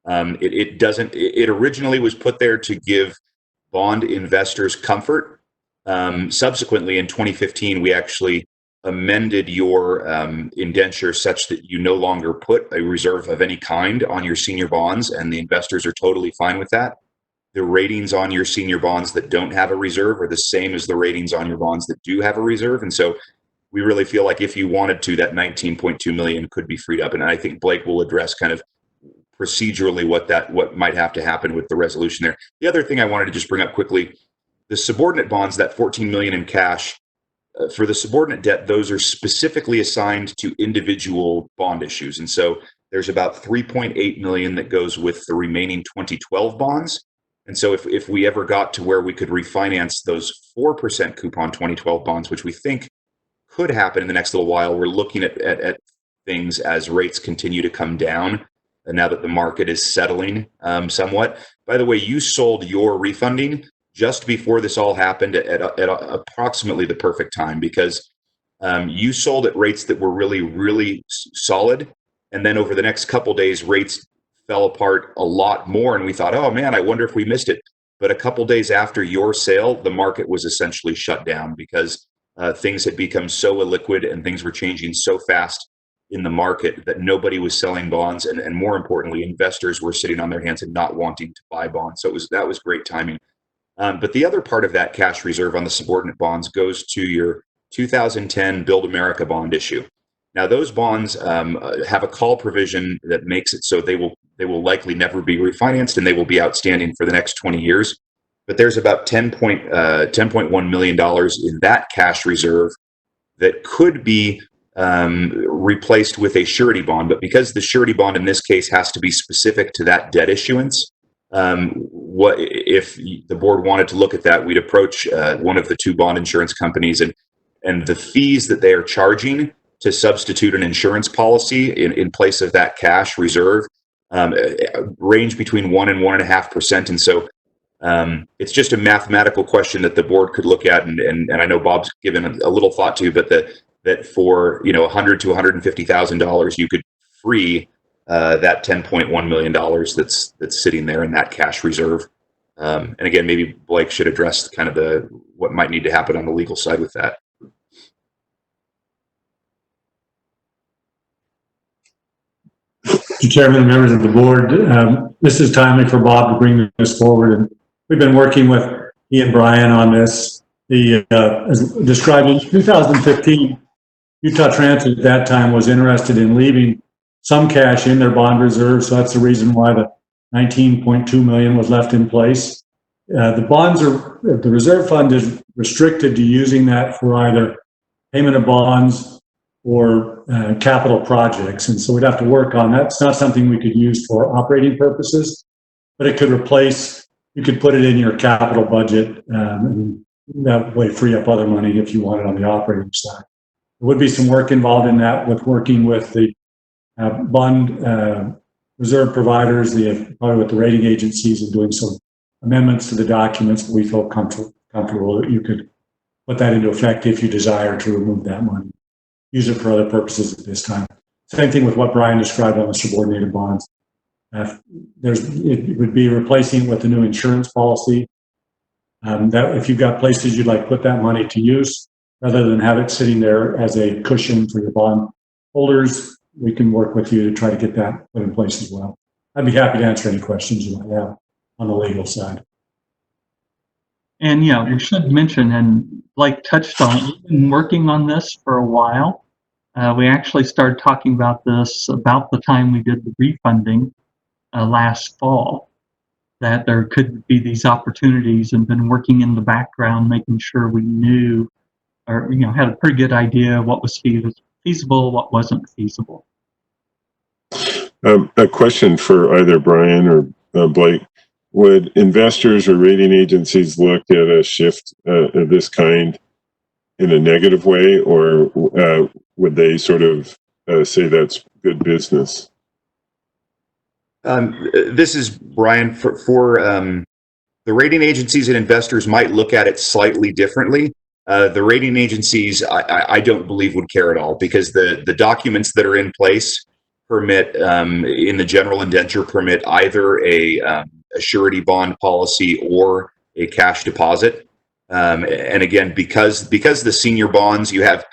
It originally was put there to give bond investors comfort. Subsequently, in 2015, we actually amended your indenture such that you no longer put a reserve of any kind on your senior bonds, and the investors are totally fine with that. The ratings on your senior bonds that don't have a reserve are the same as the ratings on your bonds that do have a reserve. And so we really feel like if you wanted to, that 19.2 million could be freed up. And I think Blake will address kind of procedurally what might have to happen with the resolution there. The other thing I wanted to just bring up quickly, the subordinate bonds, that 14 million in cash, for the subordinate debt, those are specifically assigned to individual bond issues. And so there's about 3.8 million that goes with the remaining 2012 bonds. And so if we ever got to where we could refinance those 4% coupon 2012 bonds, which we think could happen in the next little while, we're looking at things as rates continue to come down, and now that the market is settling somewhat. By the way, you sold your refunding just before this all happened at approximately the perfect time, because you sold at rates that were really, really solid. And then over the next couple days, rates fell apart a lot more, and we thought, oh man, I wonder if we missed it. But a couple days after your sale, the market was essentially shut down because things had become so illiquid and things were changing so fast in the market that nobody was selling bonds, and more importantly, investors were sitting on their hands and not wanting to buy bonds. So that was great timing. But the other part of that cash reserve on the subordinate bonds goes to your 2010 Build America bond issue. Now, those bonds have a call provision that makes it so they will likely never be refinanced, and they will be outstanding for the next 20 years. But there's about $10.1 million in that cash reserve that could be replaced with a surety bond. But because the surety bond in this case has to be specific to that debt issuance, what if the board wanted to look at that, we'd approach one of the two bond insurance companies, and the fees that they are charging to substitute an insurance policy in place of that cash reserve range between 1 and 1.5%. And so it's just a mathematical question that the board could look at, and I know Bob's given a little thought to, but that for $100,000 to $150,000, you could free that $10.1 million that's sitting there in that cash reserve. And again, maybe Blake should address kind of what might need to happen on the legal side with that. Mr. Chairman and members of the board, this is timely for Bob to bring this forward. And we've been working with Ian Bryan on this. As described in 2015, Utah Transit at that time was interested in leaving some cash in their bond reserve. So that's the reason why the 19.2 million was left in place. The reserve fund is restricted to using that for either payment of bonds or capital projects. And so we'd have to work on that. It's not something we could use for operating purposes, but it could you could put it in your capital budget, and that way free up other money if you want it on the operating side. There would be some work involved in that with working with the bond reserve providers, probably with the rating agencies, and doing some amendments to the documents. But we feel comfortable that you could put that into effect if you desire to remove that money. Use it for other purposes at this time. Same thing with what Brian described on the subordinated bonds. It would be replacing with the new insurance policy. That if you've got places you'd like to put that money to use, rather than have it sitting there as a cushion for your bond holders, we can work with you to try to get that put in place as well. I'd be happy to answer any questions you might have on the legal side. And yeah, we should mention, and Blake touched on, we've been working on this for a while. We actually started talking about this about the time we did the refunding last fall, that there could be these opportunities, and been working in the background, making sure we knew, or had a pretty good idea what was feasible, what wasn't feasible. A question for either Brian or Blake. Would investors or rating agencies look at a shift of this kind in a negative way, or would they sort of say that's good business? This is Brian. For the rating agencies and investors might look at it slightly differently. The rating agencies, I don't believe would care at all, because the documents that are in place permit, in the general indenture, permit either a surety bond policy or a cash deposit. And again, because the senior bonds, you have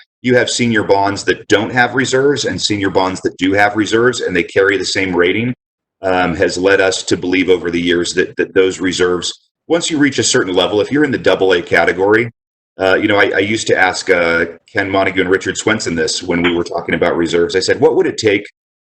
senior bonds that don't have reserves and senior bonds that do have reserves, and they carry the same rating, has led us to believe over the years that those reserves, once you reach a certain level, if you're in the AA category, I used to ask Ken Montague and Richard Swenson this when we were talking about reserves. I said, what would it take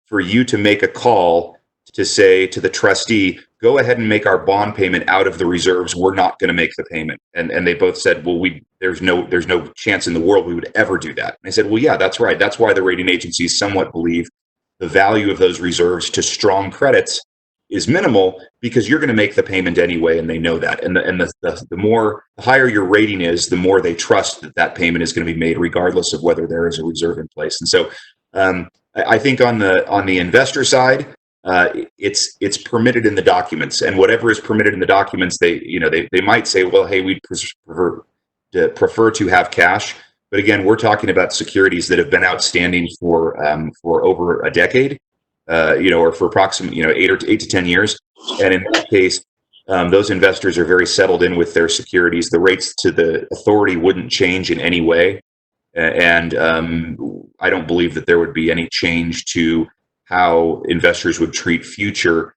for you to make a call to say to the trustee, go ahead and make our bond payment out of the reserves, we're not going to make the payment? And they both said, well, there's no chance in the world we would ever do that. And I said, well, yeah, that's right. That's why the rating agencies somewhat believe the value of those reserves to strong credits is minimal, because you're going to make the payment anyway, and they know that. And the higher your rating is, the more they trust that payment is going to be made, regardless of whether there is a reserve in place. And so I think on the investor side, it's permitted in the documents, and whatever is permitted in the documents, they might say, well, hey, we'd prefer to have cash. But again, we're talking about securities that have been outstanding for over a decade. Or for approximately 8 to 10 years, and in that case, those investors are very settled in with their securities. The rates to the authority wouldn't change in any way, and I don't believe that there would be any change to how investors would treat future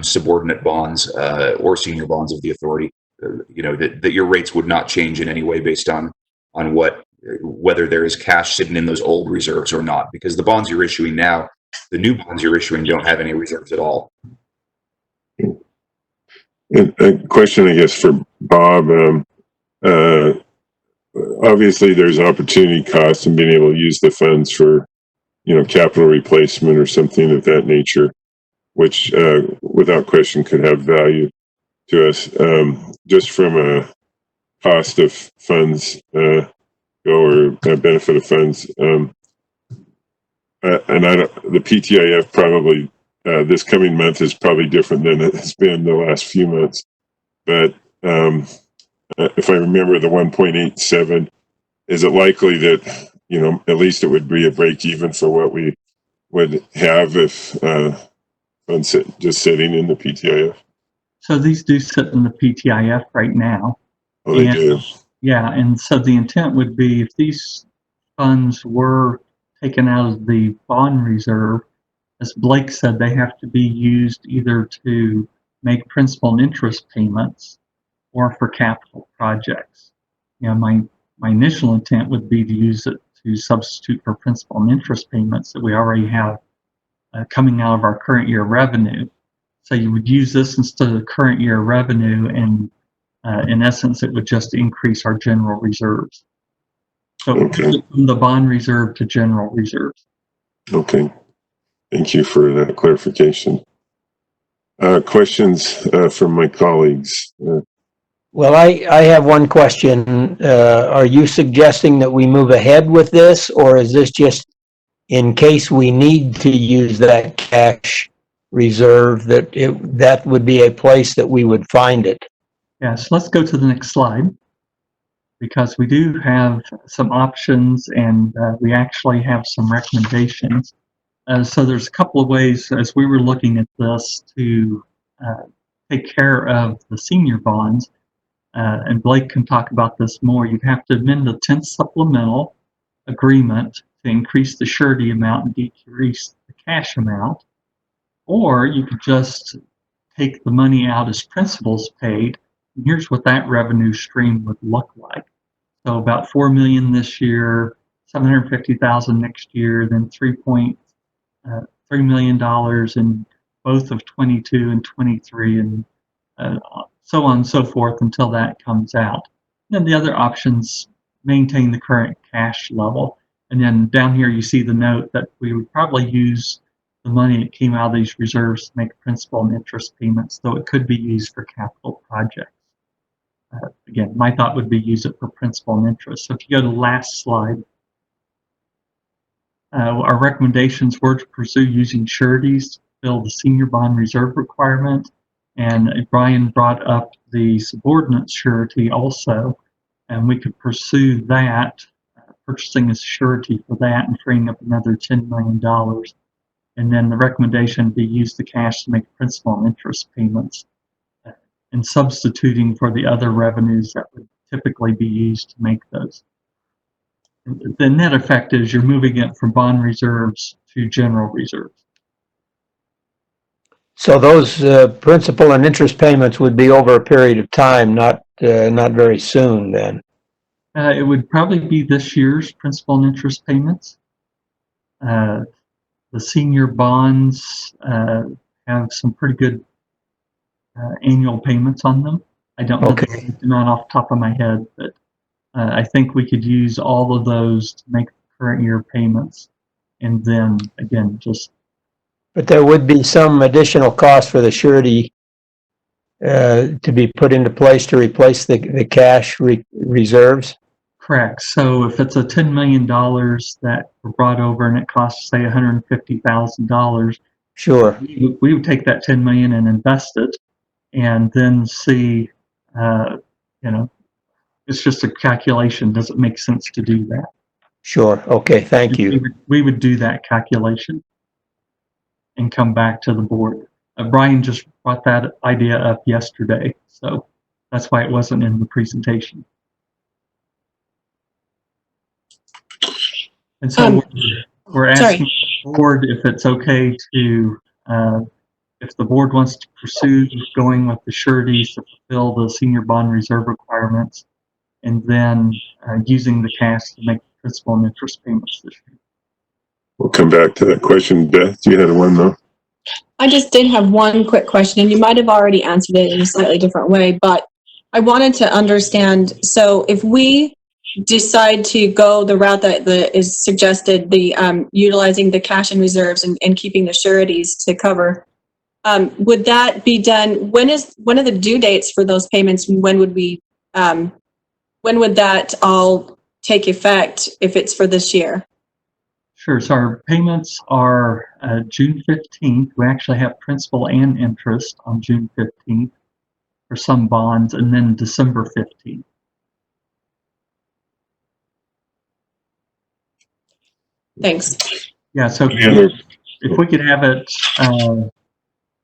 subordinate bonds or senior bonds of the authority. That your rates would not change in any way based on whether there is cash sitting in those old reserves or not, because the bonds you're issuing now, the new bonds you're issuing, don't have any reserves at all. A question, I guess, for Bob. Obviously, there's opportunity cost in being able to use the funds for, capital replacement or something of that nature, which, without question, could have value to us. Just from a cost of funds or a benefit of funds. And the PTIF probably this coming month is probably different than it has been the last few months. But if I remember the 1.87, is it likely that, at least it would be a break even for what we would have if funds just sitting in the PTIF? So these do sit in the PTIF right now. Oh, they do? Yeah, and so the intent would be, if these funds were taken out of the bond reserve, as Blake said, they have to be used either to make principal and interest payments or for capital projects. My initial intent would be to use it to substitute for principal and interest payments that we already have coming out of our current year revenue. So you would use this instead of the current year revenue, and in essence, it would just increase our general reserves. So from the bond reserve to general reserves. Okay. Thank you for that clarification. Questions from my colleagues? Well, I have one question. Are you suggesting that we move ahead with this, or is this just in case we need to use that cash reserve, that would be a place that we would find it? Yes, let's go to the next slide, because we do have some options, and we actually have some recommendations. So there's a couple of ways, as we were looking at this, to take care of the senior bonds, and Blake can talk about this more. You'd have to amend the 10th supplemental agreement to increase the surety amount and decrease the cash amount, or you could just take the money out as principals paid. And here's what that revenue stream would look like. So about $4 million this year, $750,000 next year, then $3 million in both of 22 and 23, and so on and so forth until that comes out. And then the other options maintain the current cash level. And then down here you see the note that we would probably use the money that came out of these reserves to make principal and interest payments, though it could be used for capital projects. Again, my thought would be use it for principal and interest. So if you go to the last slide, our recommendations were to pursue using sureties to fill the senior bond reserve requirement. And Brian brought up the subordinate surety also. and we could pursue that, purchasing a surety for that and freeing up another $10 million. And then the recommendation would be use the cash to make principal and interest payments and substituting for the other revenues that would typically be used to make those. The net effect is you're moving it from bond reserves to general reserves. So those principal and interest payments would be over a period of time, not very soon then. It would probably be this year's principal and interest payments. The senior bonds have some pretty good annual payments on them. I don't know the amount off the top of my head, but I think we could use all of those to make the current year payments. And then again, just. But there would be some additional cost for the surety to be put into place to replace the cash reserves? Correct. So if it's a $10 million that were brought over and it costs, say, $150,000, sure, we would take that $10 million and invest it, and then see, it's just a calculation. Does it make sense to do that? Sure. Okay. Thank you. We would do that calculation and come back to the board. Brian just brought that idea up yesterday, so that's why it wasn't in the presentation. And so we're asking the board if it's okay to, if the board wants to pursue going with the sureties to fulfill the senior bond reserve requirements, and then using the cash to make principal and interest payments this year. We'll come back to that question. Beth, you had one though? I just did have one quick question, and you might have already answered it in a slightly different way, but I wanted to understand. So if we decide to go the route that is suggested, the utilizing the cash and reserves and keeping the sureties to cover, would that be done? When are the due dates for those payments? When would that all take effect if it's for this year? Sure. So our payments are June 15th. We actually have principal and interest on June 15th for some bonds, and then December 15th. Thanks. Yeah. So if we could have it,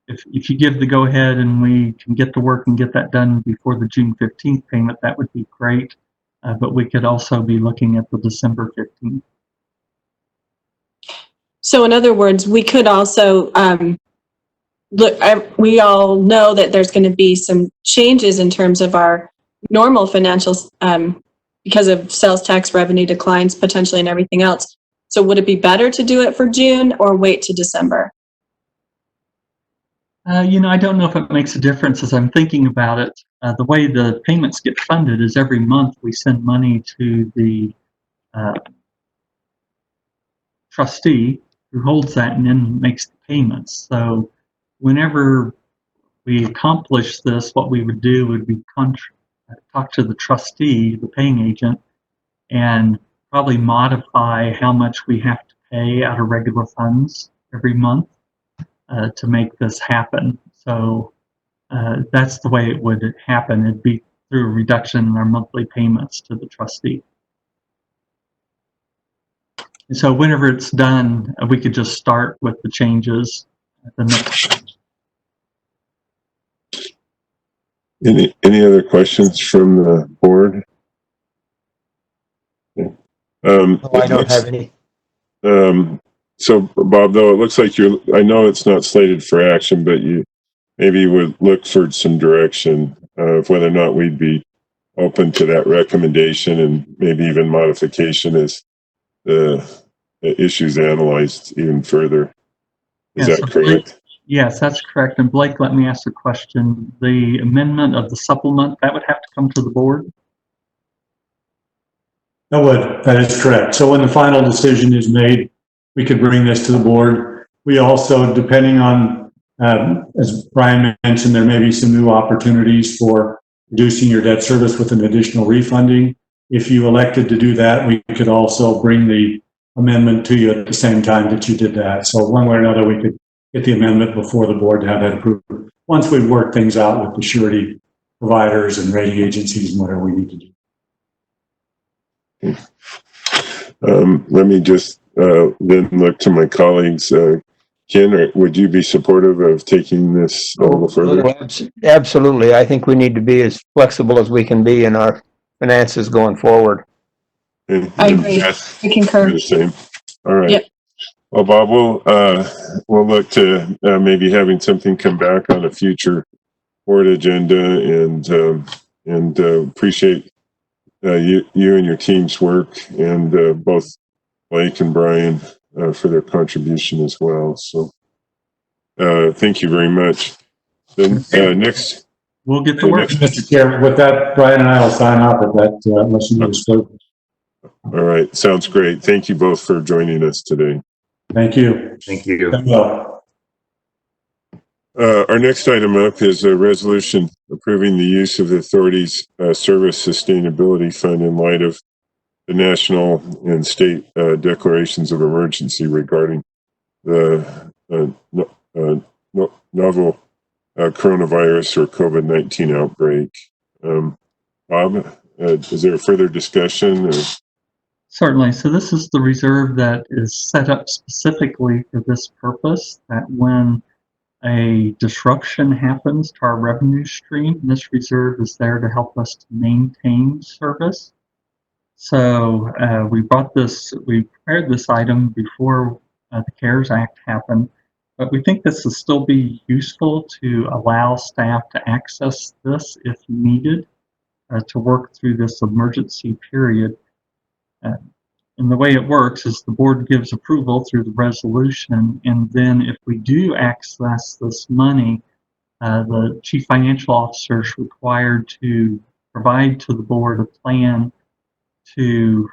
if you give the go ahead and we can get to work and get that done before the June 15th payment, that would be great. But we could also be looking at the December 15th. So in other words, we could also we all know that there's going to be some changes in terms of our normal financials because of sales tax revenue declines potentially and everything else. So would it be better to do it for June or wait to December? I don't know if it makes a difference as I'm thinking about it. The way the payments get funded is every month we send money to the trustee who holds that and then makes the payments. So whenever we accomplish this, what we would do would be talk to the trustee, the paying agent, and probably modify how much we have to pay out of regular funds every month to make this happen. So that's the way it would happen. It'd be through a reduction in our monthly payments to the trustee. And so whenever it's done, we could just start with the changes at the next. Any other questions from the board? I don't have any. So Bob, though it looks like I know it's not slated for action, but you maybe would look for some direction of whether or not we'd be open to that recommendation and maybe even modification as the issues analyzed even further. Is that correct? Blake, yes, that's correct. And Blake, let me ask a question. The amendment of the supplement, that would have to come to the board? That would. That is correct. So when the final decision is made, we could bring this to the board. We also, depending on, as Brian mentioned, there may be some new opportunities for reducing your debt service with an additional refunding. If you elected to do that, we could also bring the amendment to you at the same time that you did that. So one way or another, we could get the amendment before the board to have that approved. Once we've worked things out with the surety providers and rating agencies and whatever we need to do. Let me just then look to my colleagues. Ken, would you be supportive of taking this a little further? Absolutely. I think we need to be as flexible as we can be in our finances going forward. I agree. I concur. The same. All right. Yep. Well, Bob, we'll look to maybe having something come back on a future board agenda, and appreciate you and your team's work, and both Blake and Brian for their contribution as well. So thank you very much. Then next. We'll get to work. Mr. Chair, with that, Brian and I will sign off at that unless you need to spoke. All right. Sounds great. Thank you both for joining us today. Thank you. Thank you. Our next item up is a resolution approving the use of the authority's Service Sustainability Fund in light of the national and state declarations of emergency regarding the novel coronavirus or COVID-19 outbreak. Bob, is there further discussion? Or? Certainly. So this is the reserve that is set up specifically for this purpose, that when a disruption happens to our revenue stream, this reserve is there to help us to maintain service. So we prepared this item before the CARES Act happened, but we think this will still be useful to allow staff to access this if needed to work through this emergency period. And the way it works is the board gives approval through the resolution, and then if we do access this money, the chief financial officer is required to provide to the board a plan to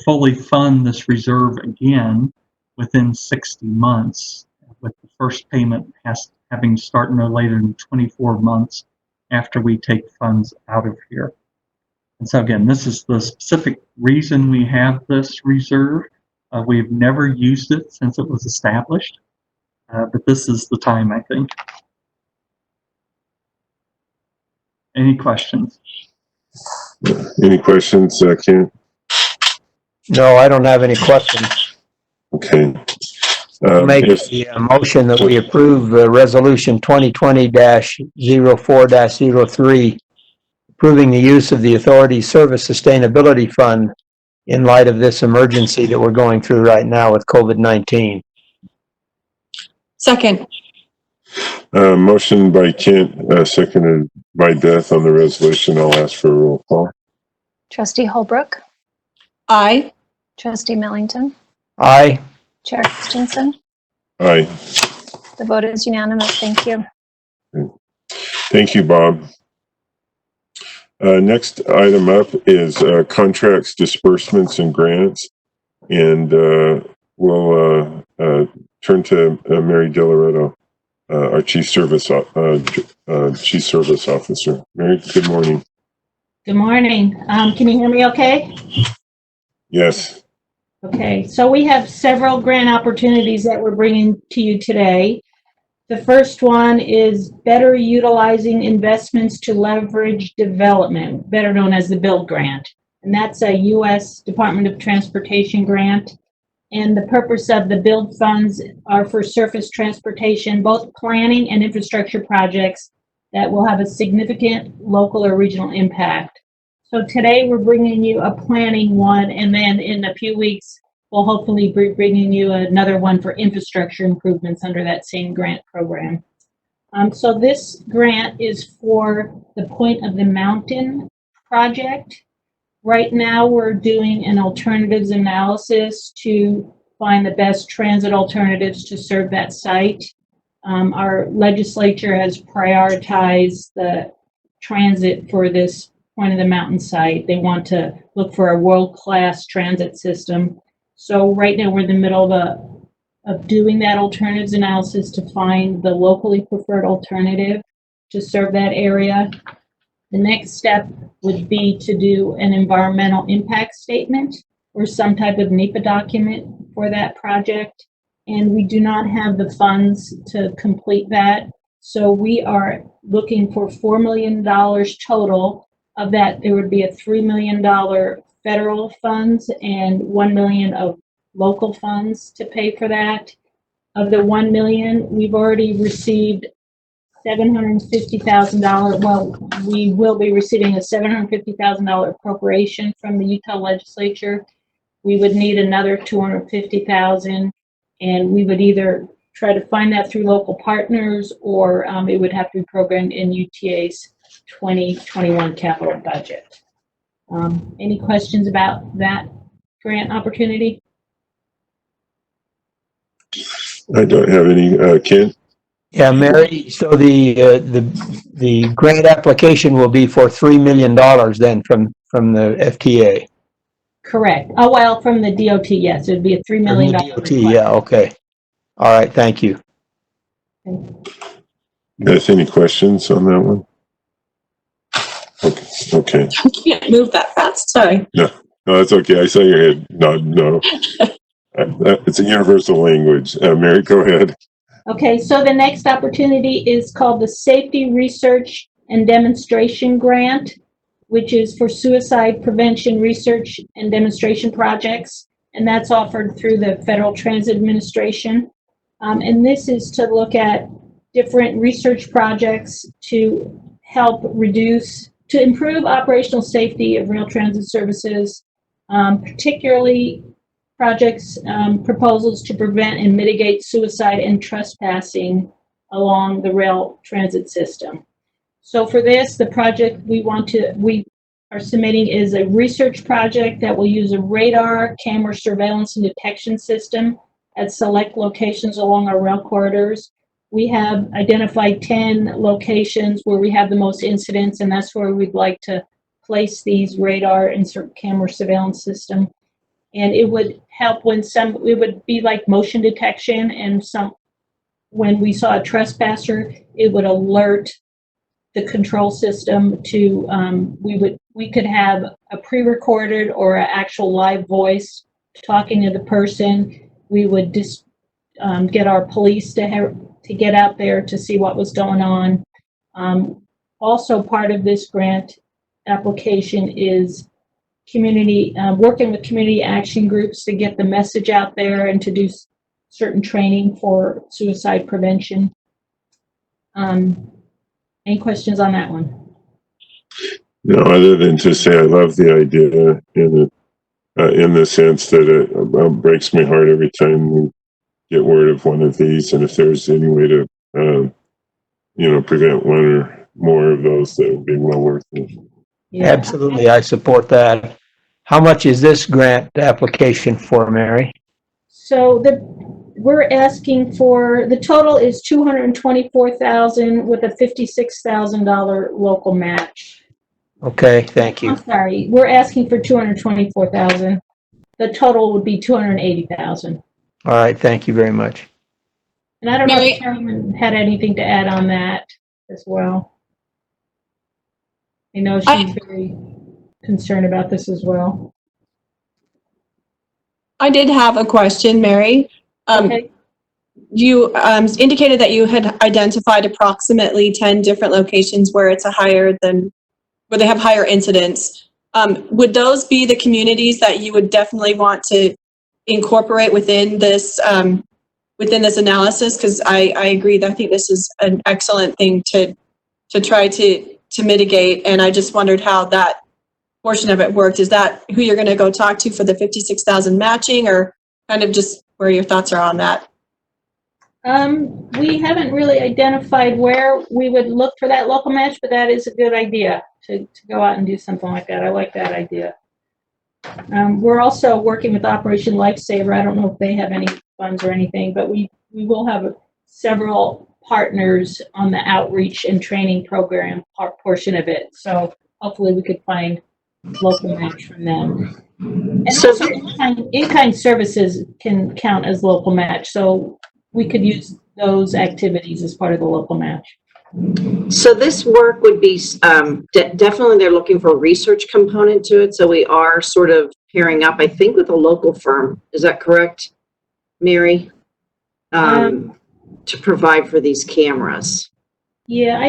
fully fund this reserve again within 60 months, with the first payment having to start no later than 24 months after we take funds out of here. And so again, this is the specific reason we have this reserve. We've never used it since it was established, but this is the time, I think. Any questions? Any questions, Ken? No, I don't have any questions. Okay. Make a motion that we approve resolution 2020-04-03, approving the use of the authority's Service Sustainability Fund in light of this emergency that we're going through right now with COVID-19. Second. Motion by Kent, seconded by Beth on the resolution. I'll ask for a roll call. Trustee Holbrook. Aye. Trustee Millington. Aye. Chair Christensen. Aye. The vote is unanimous. Thank you. Thank you, Bob. Next item up is contracts, disbursements, and grants. And we'll turn to Mary Delaretto, our Chief Service Officer. Mary, good morning. Good morning. Can you hear me okay? Yes. Okay, so we have several grant opportunities that we're bringing to you today. The first one is better utilizing investments to leverage development, better known as the BUILD grant. And that's a U.S. Department of Transportation grant. And the purpose of the BUILD funds are for surface transportation, both planning and infrastructure projects that will have a significant local or regional impact. So today we're bringing you a planning one, and then in a few weeks, we'll hopefully be bringing you another one for infrastructure improvements under that same grant program. So this grant is for the Point of the Mountain project. Right now, we're doing an alternatives analysis to find the best transit alternatives to serve that site. Our legislature has prioritized the transit for this Point of the Mountain site. They want to look for a world-class transit system. So right now we're in the middle of doing that alternatives analysis to find the locally preferred alternative to serve that area. The next step would be to do an environmental impact statement or some type of NEPA document for that project. And we do not have the funds to complete that. So we are looking for $4 million total, Of that, there would be a $3 million federal funds and $1 million of local funds to pay for that. Of the $1 million, we've already received $750,000. Well, we will be receiving a $750,000 appropriation from the Utah legislature. We would need another $250,000, and we would either try to find that through local partners, or it would have to be programmed in UTA's 2021 capital budget. Any questions about that grant opportunity? I don't have any. Ken? Yeah, Mary, so the grant application will be for $3 million then from the FTA? Correct. Oh, well, from the DOT, yes, it would be a $3 million. DOT, yeah, okay. All right, thank you. You guys, any questions on that one? Okay. I can't move that fast, sorry. No, that's okay. I saw your head. No. It's a universal language. Mary, go ahead. Okay, so the next opportunity is called the Safety Research and Demonstration Grant, which is for suicide prevention research and demonstration projects, and that's offered through the Federal Transit Administration. And this is to look at different research projects to help to improve operational safety of rail transit services, particularly projects, proposals to prevent and mitigate suicide and trespassing along the rail transit system. So for this, the project we are submitting is a research project that will use a radar, camera surveillance and detection system at select locations along our rail corridors. We have identified 10 locations where we have the most incidents, and that's where we'd like to place these radar and camera surveillance system. And it would help it would be like motion detection, and when we saw a trespasser, it would alert the control system to, we could have a pre-recorded or an actual live voice talking to the person. We would just get our police to get out there to see what was going on. Also part of this grant application is working with community action groups to get the message out there and to do certain training for suicide prevention. Any questions on that one? No, other than to say I love the idea in the sense that it breaks my heart every time we get word of one of these, and if there's any way to prevent one or more of those, that would be well worth it. Yeah. Absolutely, I support that. How much is this grant application for, Mary? So we're asking for, the total is $224,000 with a $56,000 local match. Okay, thank you. I'm sorry, we're asking for $224,000. The total would be $280,000. All right, thank you very much. And I don't know if Carolyn had anything to add on that as well. I know she's very concerned about this as well. I did have a question, Mary. Okay. You indicated that you had identified approximately 10 different locations where it's where they have higher incidents. Would those be the communities that you would definitely want to incorporate within this analysis? Because I agree that I think this is an excellent thing to try to mitigate, and I just wondered how that portion of it worked. Is that who you're going to go talk to for the 56,000 matching, or kind of just where your thoughts are on that? We haven't really identified where we would look for that local match, but that is a good idea to go out and do something like that. I like that idea. We're also working with Operation Lifesaver. I don't know if they have any funds or anything, but we will have several partners on the outreach and training program portion of it. So hopefully we could find local match from them. And also in-kind services can count as local match. So we could use those activities as part of the local match. So this work would be definitely, they're looking for a research component to it. So we are sort of pairing up, I think, with a local firm. Is that correct, Mary? To provide for these cameras. Yeah,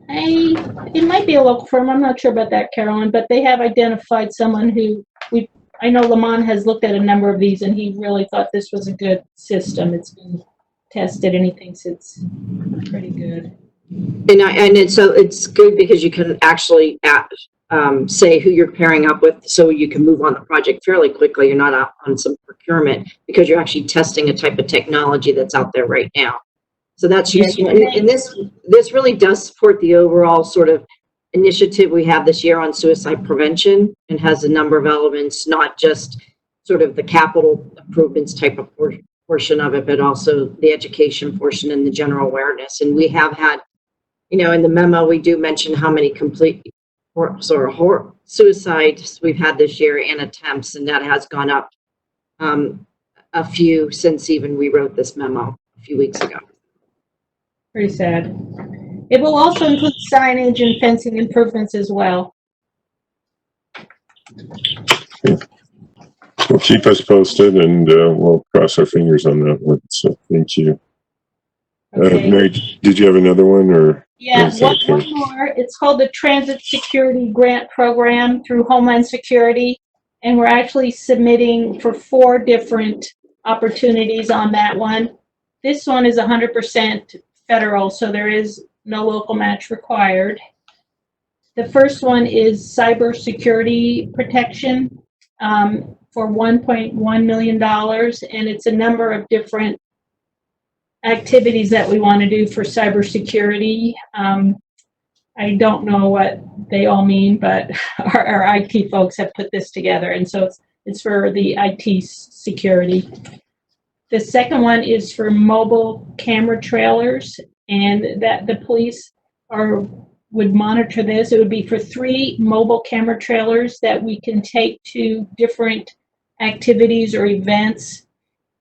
it might be a local firm. I'm not sure about that, Carolyn, but they have identified someone who I know Lamont has looked at a number of these and he really thought this was a good system. It's been tested and he thinks it's pretty good. So it's good because you can actually say who you're pairing up with, so you can move on the project fairly quickly. You're not out on some procurement because you're actually testing a type of technology that's out there right now. So that's useful. And this really does support the overall sort of initiative we have this year on suicide prevention, and has a number of elements, not just sort of the capital improvements type of portion of it, but also the education portion and the general awareness. And we have had, in the memo, we do mention how many complete suicides we've had this year and attempts, and that has gone up a few since even we wrote this memo a few weeks ago. Pretty sad. It will also include signage and fencing improvements as well. Well, keep us posted, and we'll cross our fingers on that one. So thank you. Okay. Mary, did you have another one, or? Yeah, one more. It's called the Transit Security Grant Program through Homeland Security, and we're actually submitting for 4 different opportunities on that one. This one is 100% federal, so there is no local match required. The first one is cybersecurity protection for $1.1 million, and it's a number of different activities that we want to do for cybersecurity. I don't know what they all mean, but our IT folks have put this together, and so it's for the IT security. The second one is for mobile camera trailers, and that the police would monitor this. It would be for 3 mobile camera trailers that we can take to different activities or events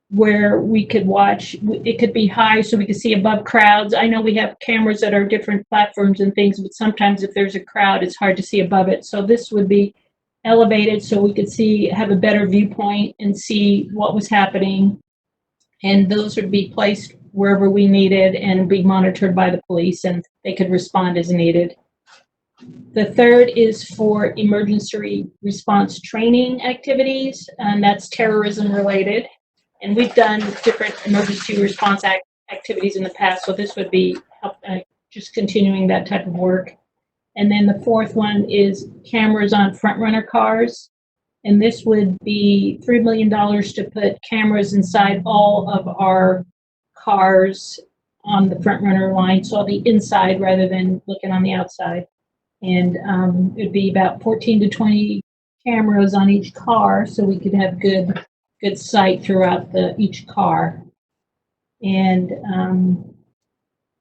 where we could watch. It could be high so we could see above crowds. I know we have cameras that are different platforms and things, but sometimes if there's a crowd, it's hard to see above it. So this would be elevated so we could have a better viewpoint and see what was happening. And those would be placed wherever we needed and be monitored by the police, and they could respond as needed. The third is for emergency response training activities, and that's terrorism related. And we've done different emergency response activities in the past, so this would be just continuing that type of work. And then the fourth one is cameras on front runner cars. And this would be $3 million to put cameras inside all of our cars on the front runner line, so the inside rather than looking on the outside. And it would be about 14 to 20 cameras on each car, so we could have good sight throughout each car. And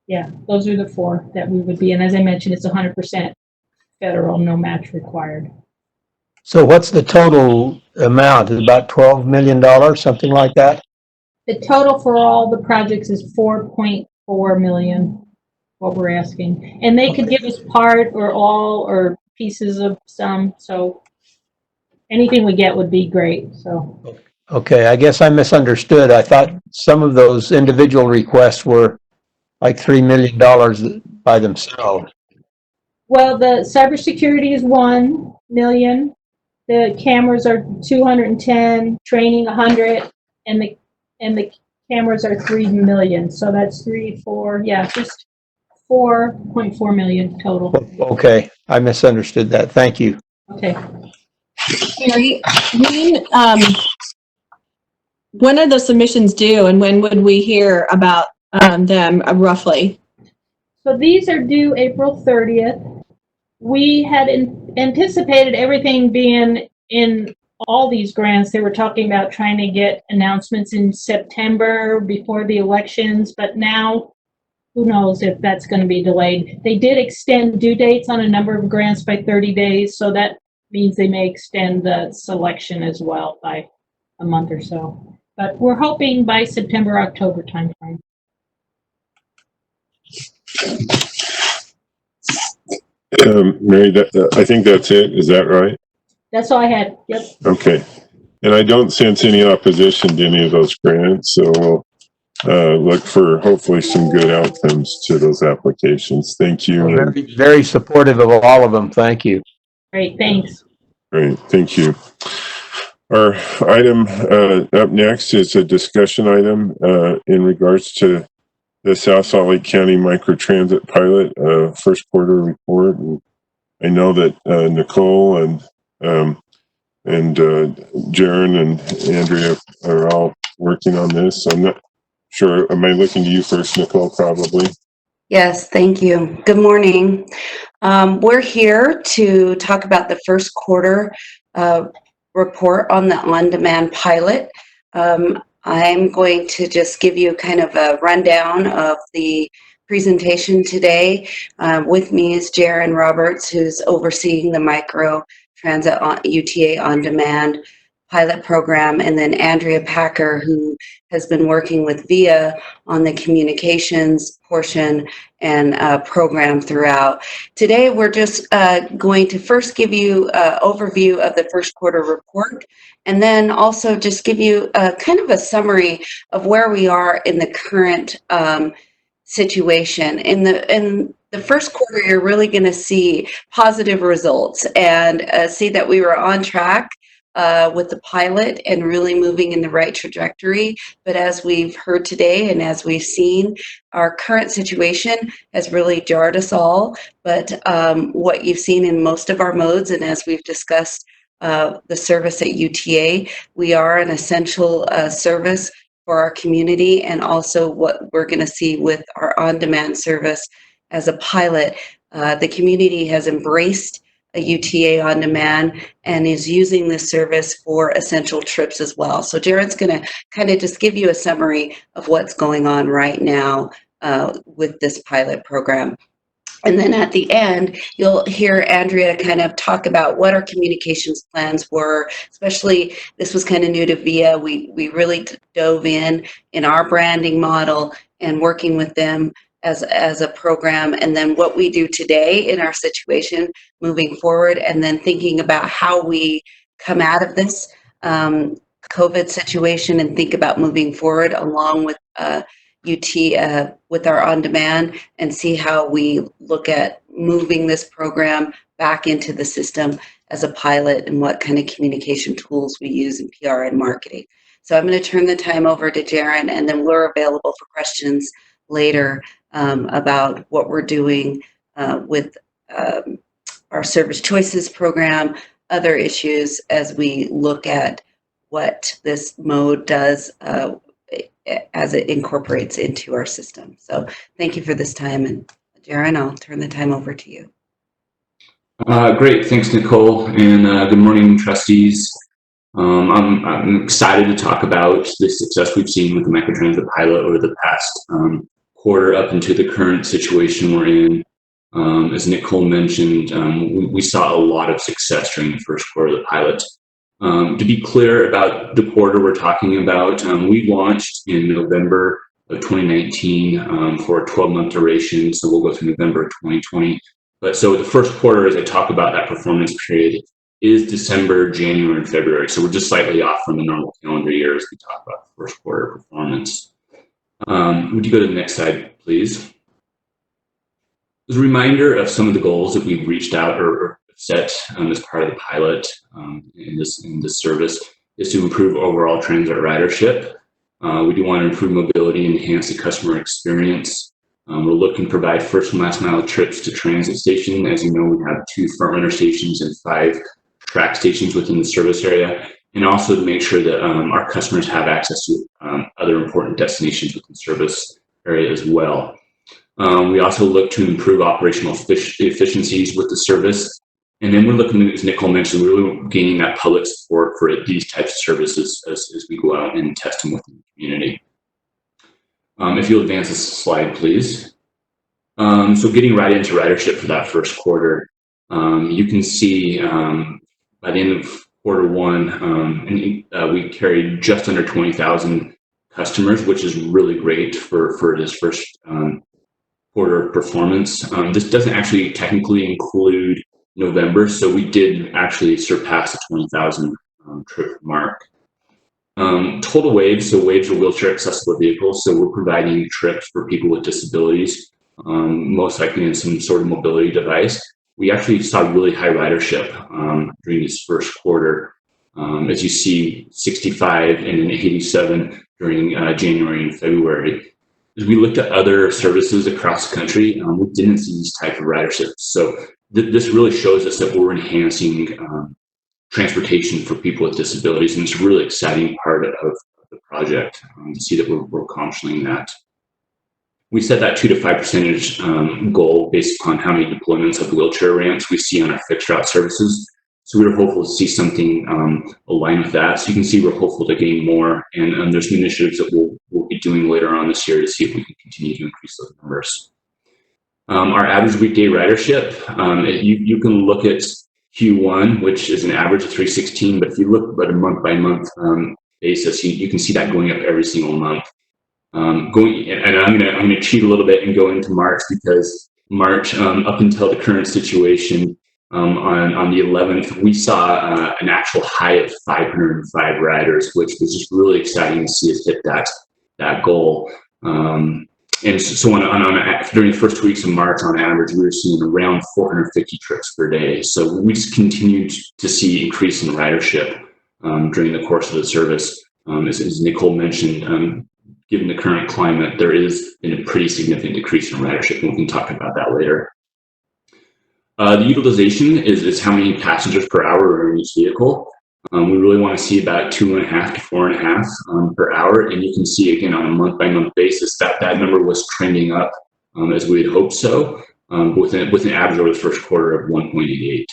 yeah, those are the 4 that we would be. And as I mentioned, it's 100% federal, no match required. So what's the total amount? Is it about $12 million, something like that? The total for all the projects is $4.4 million, what we're asking. And they could give us part or all or pieces of some. So anything we get would be great. So. Okay, I guess I misunderstood. I thought some of those individual requests were like $3 million by themselves. Well, the cybersecurity is $1 million. The cameras are 210, training 100, and the cameras are 3 million. So that's 3, 4, yeah, just 4.4 million total. Okay, I misunderstood that. Thank you. Okay. Mary, when are the submissions due, and when would we hear about them roughly? So these are due April 30th. We had anticipated everything being in all these grants. They were talking about trying to get announcements in September before the elections, but now who knows if that's going to be delayed. They did extend due dates on a number of grants by 30 days, so that means they may extend the selection as well by a month or so. But we're hoping by September, October timeframe. Mary, I think that's it. Is that right? That's all I had. Yep. Okay. And I don't sense any opposition to any of those grants, so we'll look for hopefully some good outcomes to those applications. Thank you. Very, very supportive of all of them. Thank you. Great, thanks. Great, thank you. Our item up next is a discussion item in regards to the South Salt Lake County Microtransit Pilot first quarter report. And I know that Nicole and Jaron and Andrea are all working on this. I'm not sure. Am I looking to you first, Nicole? Probably. Yes, thank you. Good morning. We're here to talk about the first quarter report on the on-demand pilot. I'm going to just give you kind of a rundown of the presentation today. With me is Jaron Roberts, who's overseeing the Micro Transit UTA On-Demand pilot program, and then Andrea Packer, who has been working with VIA on the communications portion and program throughout. Today, we're just going to first give you an overview of the first quarter report, and then also just give you kind of a summary of where we are in the current situation. In the first quarter, you're really going to see positive results and see that we were on track with the pilot and really moving in the right trajectory. But as we've heard today and as we've seen, our current situation has really jarred us all. But what you've seen in most of our modes, and as we've discussed the service at UTA, we are an essential service for our community, and also what we're going to see with our on-demand service as a pilot. The community has embraced a UTA on demand and is using this service for essential trips as well. So Jared's going to kind of just give you a summary of what's going on right now with this pilot program. And then at the end, you'll hear Andrea kind of talk about what our communications plans were, especially this was kind of new to VIA. We really dove in our branding model and working with them as a program, and then what we do today in our situation moving forward, and then thinking about how we come out of this COVID situation and think about moving forward along with UT with our on-demand, and see how we look at moving this program back into the system as a pilot and what kind of communication tools we use in PR and marketing. So I'm going to turn the time over to Jaron, and then we're available for questions later about what we're doing with our Service Choices program, other issues as we look at what this mode does as it incorporates into our system. So thank you for this time, and Jaron, I'll turn the time over to you. Great, thanks Nicole, and good morning trustees. I'm excited to talk about the success we've seen with the microtransit pilot over the past quarter up into the current situation we're in. As Nicole mentioned, we saw a lot of success during the first quarter of the pilot. To be clear about the quarter we're talking about, we launched in November of 2019 for a 12-month duration, so we'll go through November of 2020. But so the first quarter, as I talk about that performance period, is December, January, and February. So we're just slightly off from the normal calendar year as we talk about the first quarter performance. Would you go to the next slide, please? As a reminder of some of the goals that we've reached out or set as part of the pilot in this service is to improve overall transit ridership. We do want to improve mobility and enhance the customer experience. We're looking to provide first and last mile trips to transit station. As you know, we have 2 front runner stations and 5 track stations within the service area, and also to make sure that our customers have access to other important destinations within the service area as well. We also look to improve operational efficiencies with the service. And then we're looking, as Nicole mentioned, we're really gaining that public support for these types of services as we go out and test them within the community. If you'll advance this slide, please. So getting right into ridership for that first quarter, you can see by the end of quarter one, we carried just under 20,000 customers, which is really great for this first quarter performance. This doesn't actually technically include November, so we did actually surpass the 20,000 trip mark. Total waves, so waves are wheelchair accessible vehicles, so we're providing trips for people with disabilities, most likely in some sort of mobility device. We actually saw really high ridership during this first quarter. As you see, 65 and then 87 during January and February. As we looked at other services across the country, we didn't see these type of ridership. So this really shows us that we're enhancing transportation for people with disabilities, and it's a really exciting part of the project to see that we're accomplishing that. We set that 2 to 5% goal based upon how many deployments of wheelchair ramps we see on our fixed route services. So we were hopeful to see something align with that. So you can see we're hopeful to gain more, and there's some initiatives that we'll be doing later on this year to see if we can continue to increase those numbers. Our average weekday ridership, you can look at Q1, which is an average of 316, but if you look at a month by month basis, you can see that going up every single month. And I'm gonna cheat a little bit and go into March, because March, up until the current situation, on the 11th, we saw an actual high of 505 riders, which was just really exciting to see us hit that goal. And so during the first 2 weeks of March, on average, we were seeing around 450 trips per day. So we just continued to see increase in ridership during the course of the service. As Nicole mentioned, given the current climate, there is been a pretty significant decrease in ridership, and we can talk about that later. The utilization is how many passengers per hour are in each vehicle. We really want to see about 2.5 to 4.5 per hour, and you can see again on a month-by-month basis that number was trending up as we had hoped so, with an average over the first quarter of 1.88.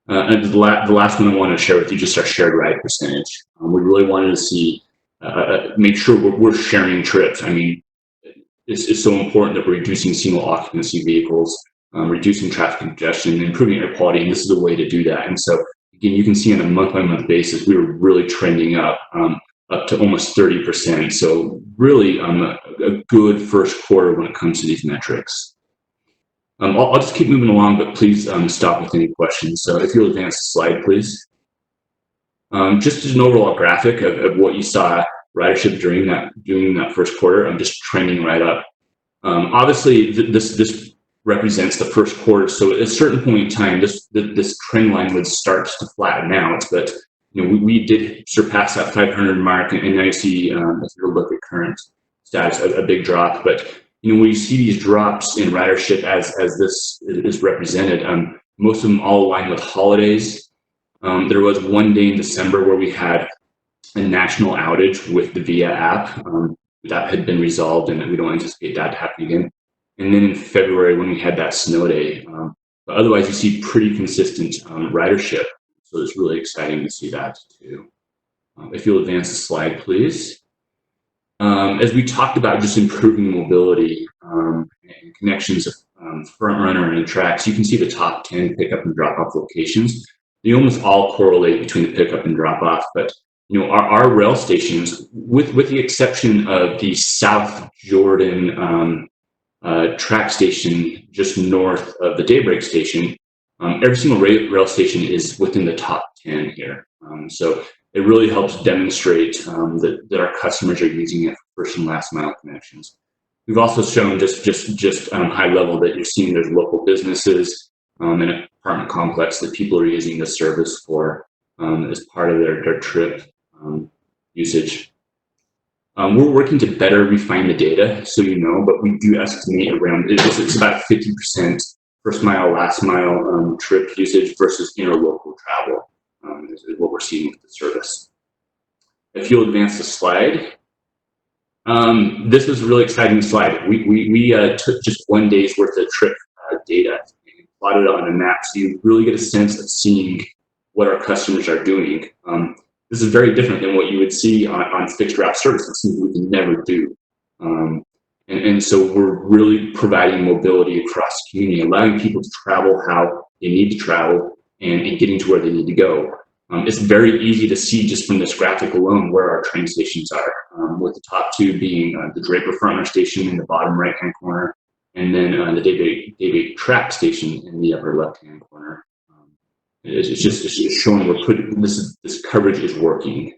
And the last one I want to share with you, just our shared ride percentage. We really wanted to see make sure we're sharing trips. I mean, it's so important that we're reducing single occupancy vehicles, reducing traffic congestion, improving air quality, and this is a way to do that. And so again, you can see on a month-by-month basis, we were really trending up to almost 30%. So really a good first quarter when it comes to these metrics. I'll just keep moving along, but please stop with any questions. So if you'll advance the slide, please. Just an overall graphic of what you saw ridership during that first quarter. I'm just trending right up. Obviously, this represents the first quarter. So at a certain point in time, this trend line would start to flatten out. But we did surpass that 500 mark, and now you see, if you look at current status, a big drop. But when you see these drops in ridership as this is represented, most of them all align with holidays. There was one day in December where we had a national outage with the VIA app. That had been resolved, and we don't anticipate that to happen again. And then in February when we had that snow day. But otherwise, you see pretty consistent ridership. So it's really exciting to see that too. If you'll advance the slide, please. As we talked about just improving mobility and connections of front runner and tracks, you can see the top 10 pickup and drop off locations. They almost all correlate between the pickup and drop off, but our rail stations, with the exception of the South Jordan track station just north of the Daybreak station, every single rail station is within the top 10 here. So it really helps demonstrate that our customers are using it for first and last mile connections. We've also shown just high level that you're seeing there's local businesses and an apartment complex that people are using the service for as part of their trip usage. We're working to better refine the data, so but we do estimate around, it's about 50% first mile, last mile trip usage versus interlocal travel is what we're seeing with the service. If you'll advance the slide. This was a really exciting slide. We took just 1 day's worth of trip data and plotted it on a map, so you really get a sense of seeing what our customers are doing. This is very different than what you would see on fixed route services, something we can never do. And so we're really providing mobility across the community, allowing people to travel how they need to travel and getting to where they need to go. It's very easy to see just from this graphic alone where our train stations are, with the top two being the Draper Frontrunners station in the bottom right-hand corner, and then the Daybreak track station in the upper left-hand corner. It's showing we're putting this coverage is working.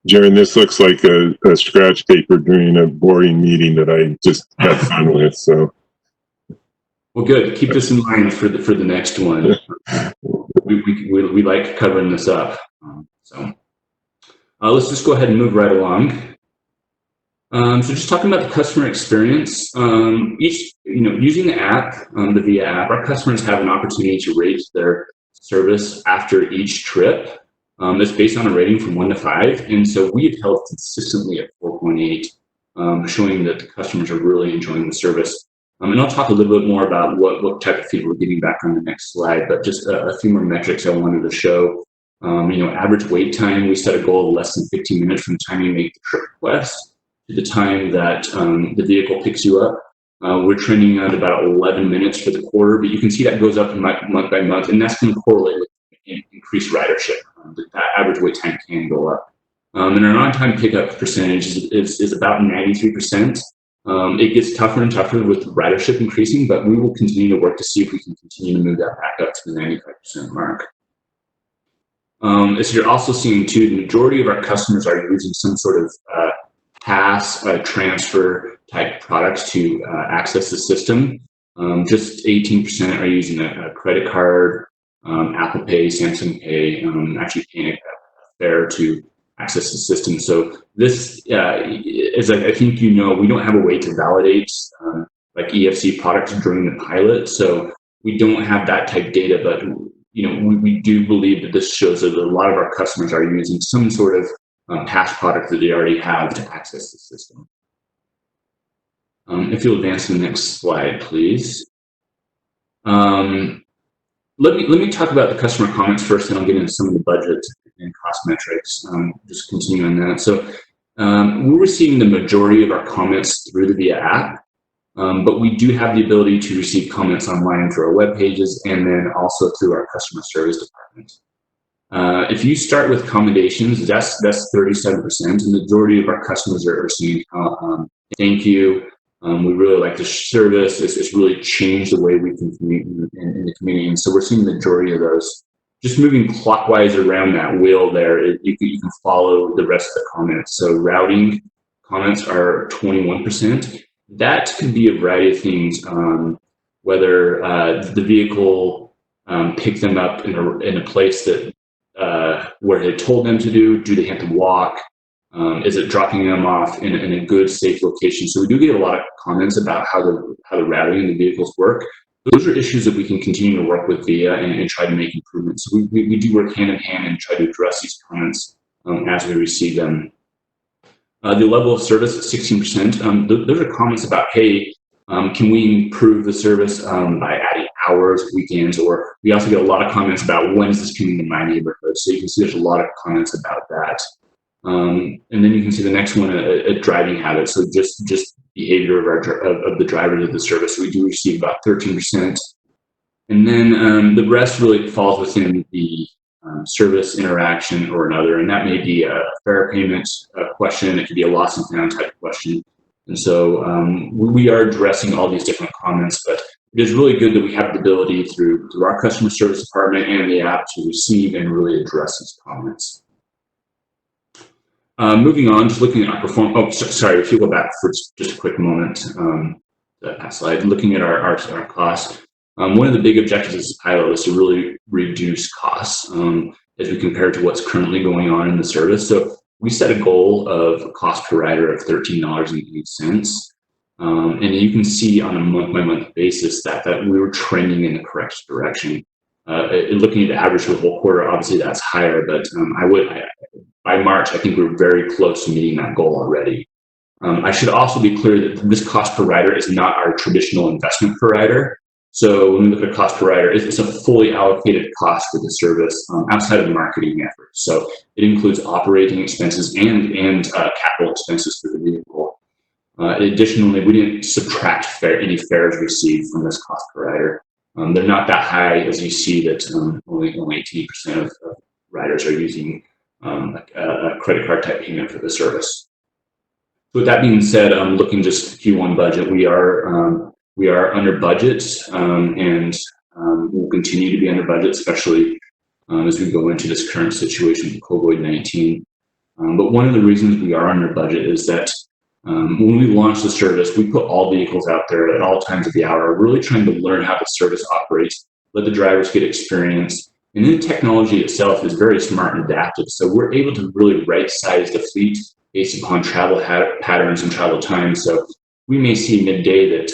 Jaron, this looks like a scratch paper during a boring meeting that I just had fun with. So, well, good. Keep this in mind for the next one. We like covering this up. Let's just go ahead and move right along. So just talking about the customer experience, using the app, the VIA app, our customers have an opportunity to rate their service after each trip. It's based on a rating from 1 to 5, and so we have held consistently at 4.8, showing that the customers are really enjoying the service. And I'll talk a little bit more about what type of feedback we're getting back on the next slide, but just a few more metrics I wanted to show. Average wait time, we set a goal of less than 15 minutes from the time you make the trip request to the time that the vehicle picks you up. We're trending at about 11 minutes for the quarter, but you can see that goes up month by month, and that's going to correlate with increased ridership. That average wait time can go up. And our on-time pickup percentage is about 93%. It gets tougher and tougher with ridership increasing, but we will continue to work to see if we can continue to move that back up to the 95% mark. As you're also seeing too, the majority of our customers are using some sort of pass transfer type products to access the system. Just 18% are using a credit card, Apple Pay, Samsung Pay, actually paying a fare to access the system. So this, as I think we don't have a way to validate like EFC products during the pilot, so we don't have that type data, but we do believe that this shows that a lot of our customers are using some sort of pass product that they already have to access the system. If you'll advance to the next slide, please. Let me talk about the customer comments first, and I'll get into some of the budget and cost metrics. Just continue on that. So we're receiving the majority of our comments through the VIA app, but we do have the ability to receive comments online through our web pages and then also through our customer service department. If you start with commendations, that's 37%. The majority of our customers are saying, thank you. We really like the service. It's really changed the way we can communicate in the community. And so we're seeing the majority of those. Just moving clockwise around that wheel there, you can follow the rest of the comments. So routing comments are 21%. That could be a variety of things, whether the vehicle picked them up in a place that where it told them to do they have to walk? Is it dropping them off in a good, safe location? So we do get a lot of comments about how the routing and the vehicles work. Those are issues that we can continue to work with VIA and try to make improvements. So we do work hand in hand and try to address these comments as we receive them. The level of service at 16%. Those are comments about, hey, can we improve the service by adding hours, weekends, or we also get a lot of comments about when is this coming to my neighborhood. So you can see there's a lot of comments about that. And then you can see the next one, a driving habit. So just behavior of the drivers of the service. So we do receive about 13%. And then the rest really falls within the service interaction or another. And that may be a fare payment question. It could be a lost and found type of question. And so we are addressing all these different comments, but it is really good that we have the ability through our customer service department and the app to receive and really address these comments. Moving on, just looking at our performance. Oh, sorry, if you go back for just a quick moment, that slide, looking at our costs. One of the big objectives of this pilot is to really reduce costs as we compare to what's currently going on in the service. So we set a goal of cost per rider of $13.80. And you can see on a month-by-month basis that we were trending in the correct direction. Looking at the average for the whole quarter, obviously that's higher, but by March, I think we're very close to meeting that goal already. I should also be clear that this cost per rider is not our traditional investment per rider. So when we look at cost per rider, it's a fully allocated cost for the service outside of the marketing efforts. So it includes operating expenses and capital expenses for the vehicle. Additionally, we didn't subtract any fares received from this cost per rider. They're not that high, as you see that only 18% of riders are using a credit card type payment for the service. So with that being said, looking just Q1 budget, we are under budget and we'll continue to be under budget, especially as we go into this current situation with COVID-19. But one of the reasons we are under budget is that when we launched the service, we put all vehicles out there at all times of the hour, really trying to learn how the service operates, let the drivers get experience. And then the technology itself is very smart and adaptive. So we're able to really right-size the fleet based upon travel patterns and travel times. So we may see midday that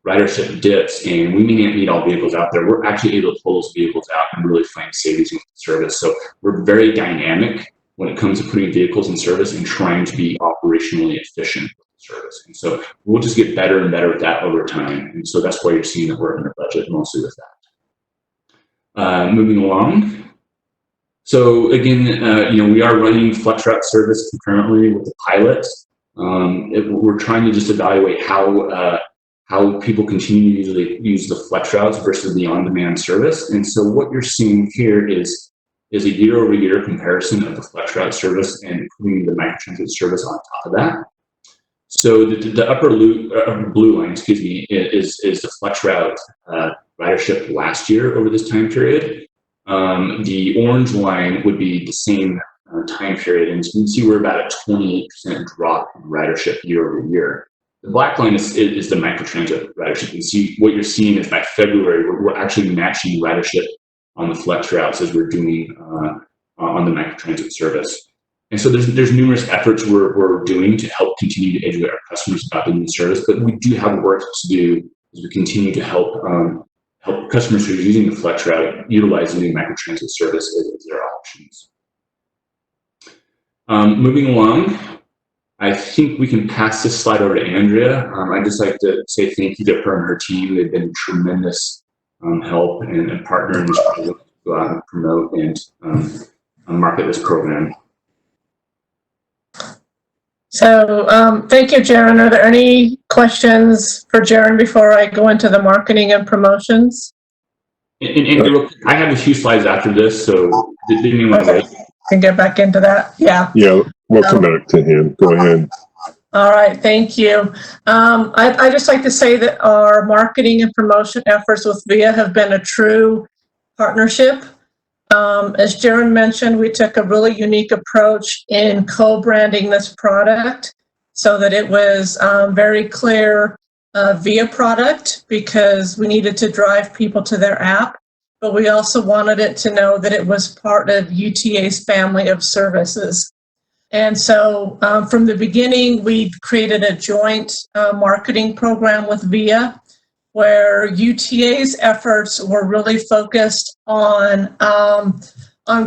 ridership dips and we may not need all vehicles out there. We're actually able to pull those vehicles out and really find savings in the service. So we're very dynamic when it comes to putting vehicles in service and trying to be operationally efficient with the service. And so we'll just get better and better at that over time. And so that's why you're seeing that we're under budget mostly with that. Moving along. So again, we are running flex route service concurrently with the pilot. We're trying to just evaluate how people continue to usually use the flex routes versus the on-demand service. And so what you're seeing here is a year-over-year comparison of the flex route service and including the microtransit service on top of that. So the upper blue line, excuse me, is the flex route ridership last year over this time period. The orange line would be the same time period, and you can see we're about a 28% drop in ridership year over year. The black line is the microtransit ridership. You see what you're seeing is by February, we're actually matching ridership on the flex routes as we're doing on the microtransit service. And so there's numerous efforts we're doing to help continue to educate our customers about the new service, but we do have work to do as we continue to help customers who are using the flex route utilize the new microtransit service as their options. Moving along, I think we can pass this slide over to Andrea. I'd just like to say thank you to her and her team. They've been tremendous help and partner in this project to go out and promote and market this program. So thank you, Jaron. Are there any questions for Jaron before I go into the marketing and promotions? And I have a few slides after this, so did anyone want to wait? Can get back into that? Yeah. Yeah, we'll come back to him. Go ahead. All right, thank you. I'd just like to say that our marketing and promotion efforts with VIA have been a true partnership. As Jaron mentioned, we took a really unique approach in co-branding this product so that it was very clear VIA product because we needed to drive people to their app, but we also wanted it to know that it was part of UTA's family of services. And so from the beginning, we created a joint marketing program with VIA where UTA's efforts were really focused on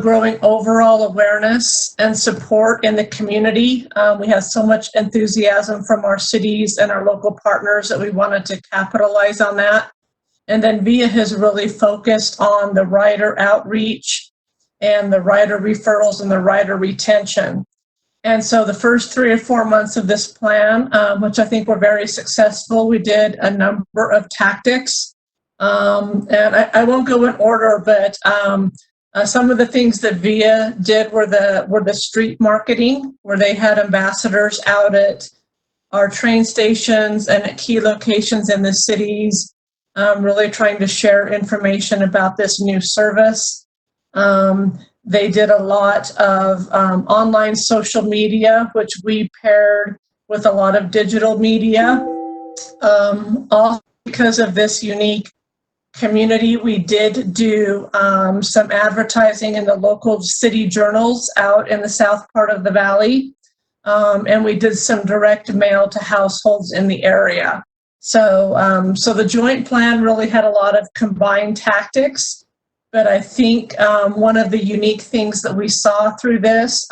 growing overall awareness and support in the community. We had so much enthusiasm from our cities and our local partners that we wanted to capitalize on that. And then VIA has really focused on the rider outreach and the rider referrals and the rider retention. And so the first 3 or 4 months of this plan, which I think were very successful, we did a number of tactics. And I won't go in order, but some of the things that VIA did were the street marketing, where they had ambassadors out at our train stations and at key locations in the cities, really trying to share information about this new service. They did a lot of online social media, which we paired with a lot of digital media. All because of this unique community, we did do some advertising in the local city journals out in the south part of the valley. And we did some direct mail to households in the area. So the joint plan really had a lot of combined tactics. But I think one of the unique things that we saw through this,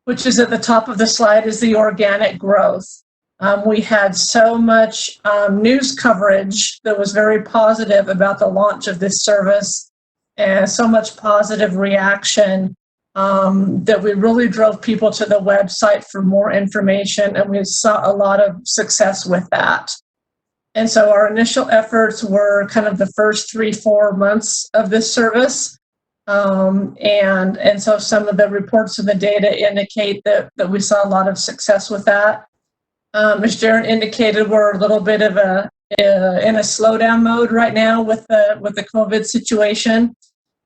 which is at the top of the slide, is the organic growth. We had so much news coverage that was very positive about the launch of this service and so much positive reaction that we really drove people to the website for more information, and we saw a lot of success with that. And so our initial efforts were kind of the first 3-4 months of this service. And so some of the reports and the data indicate that we saw a lot of success with that. As Jaron indicated, we're a little bit of in a slowdown mode right now with the COVID situation.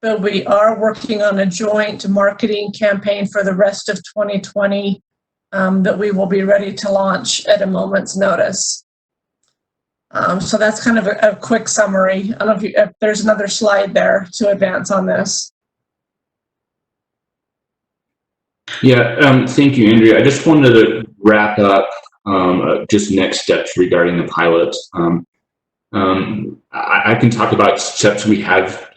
but we are working on a joint marketing campaign for the rest of 2020 that we will be ready to launch at a moment's notice. So that's kind of a quick summary. I don't know if there's another slide there to advance on this. Yeah, thank you, Andrea. I just wanted to wrap up just next steps regarding the pilot. I can talk about steps we have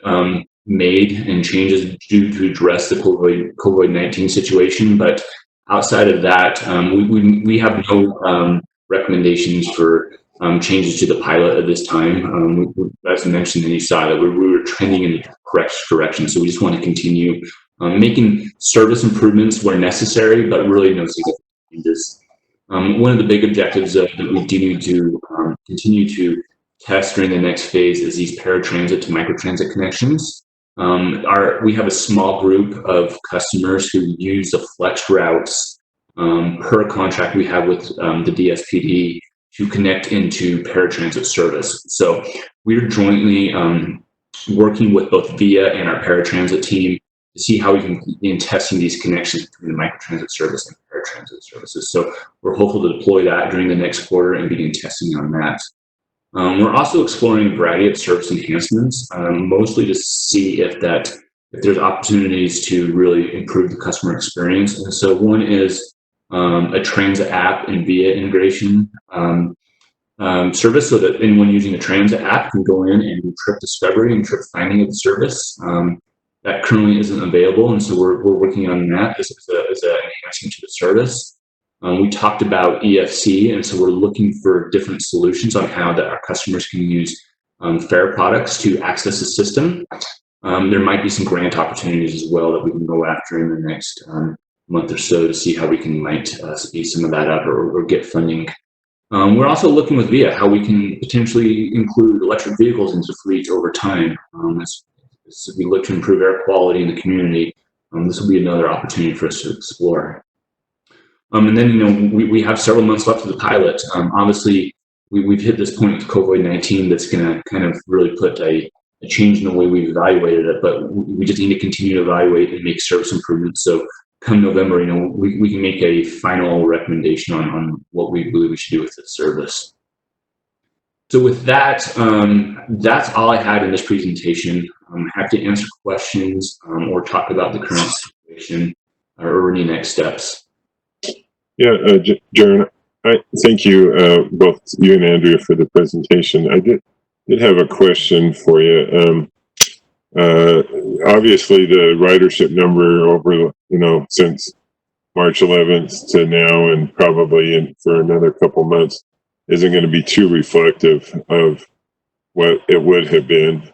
made and changes due to address the COVID-19 situation, but outside of that, we have no recommendations for changes to the pilot at this time. As I mentioned, and you saw that we were trending in the correct direction, so we just want to continue making service improvements where necessary, but really no significant changes. One of the big objectives that we do need to continue to test during the next phase is these paratransit to microtransit connections. We have a small group of customers who use the flex routes per contract we have with the DSPD to connect into paratransit service. So we're jointly working with both VIA and our paratransit team to see how we can begin testing these connections between the microtransit service and paratransit services. So we're hopeful to deploy that during the next quarter and begin testing on that. We're also exploring a variety of service enhancements, mostly to see if there's opportunities to really improve the customer experience. And so one is a transit app and VIA integration service, so that anyone using a transit app can go in and do trip discovery and trip finding of the service. That currently isn't available, and so we're working on that as an enhancement to the service. We talked about EFC, and so we're looking for different solutions on how that our customers can use fare products to access the system. There might be some grant opportunities as well that we can go after in the next month or so to see how we might speed some of that up or get funding. We're also looking with VIA how we can potentially include electric vehicles into fleet over time. As we look to improve air quality in the community, this will be another opportunity for us to explore. And then, we have several months left of the pilot. Obviously, we've hit this point with COVID-19 that's going to kind of really put a change in the way we've evaluated it, but we just need to continue to evaluate and make service improvements. So come November, we can make a final recommendation on what we believe we should do with the service. So with that, that's all I had in this presentation. I'm happy to answer questions or talk about the current situation or any next steps. Yeah, Jaron, I thank you, both you and Andrea, for the presentation. I did have a question for you. Obviously, the ridership number over, since March 11th to now, and probably for another couple months, isn't going to be too reflective of what it would have been.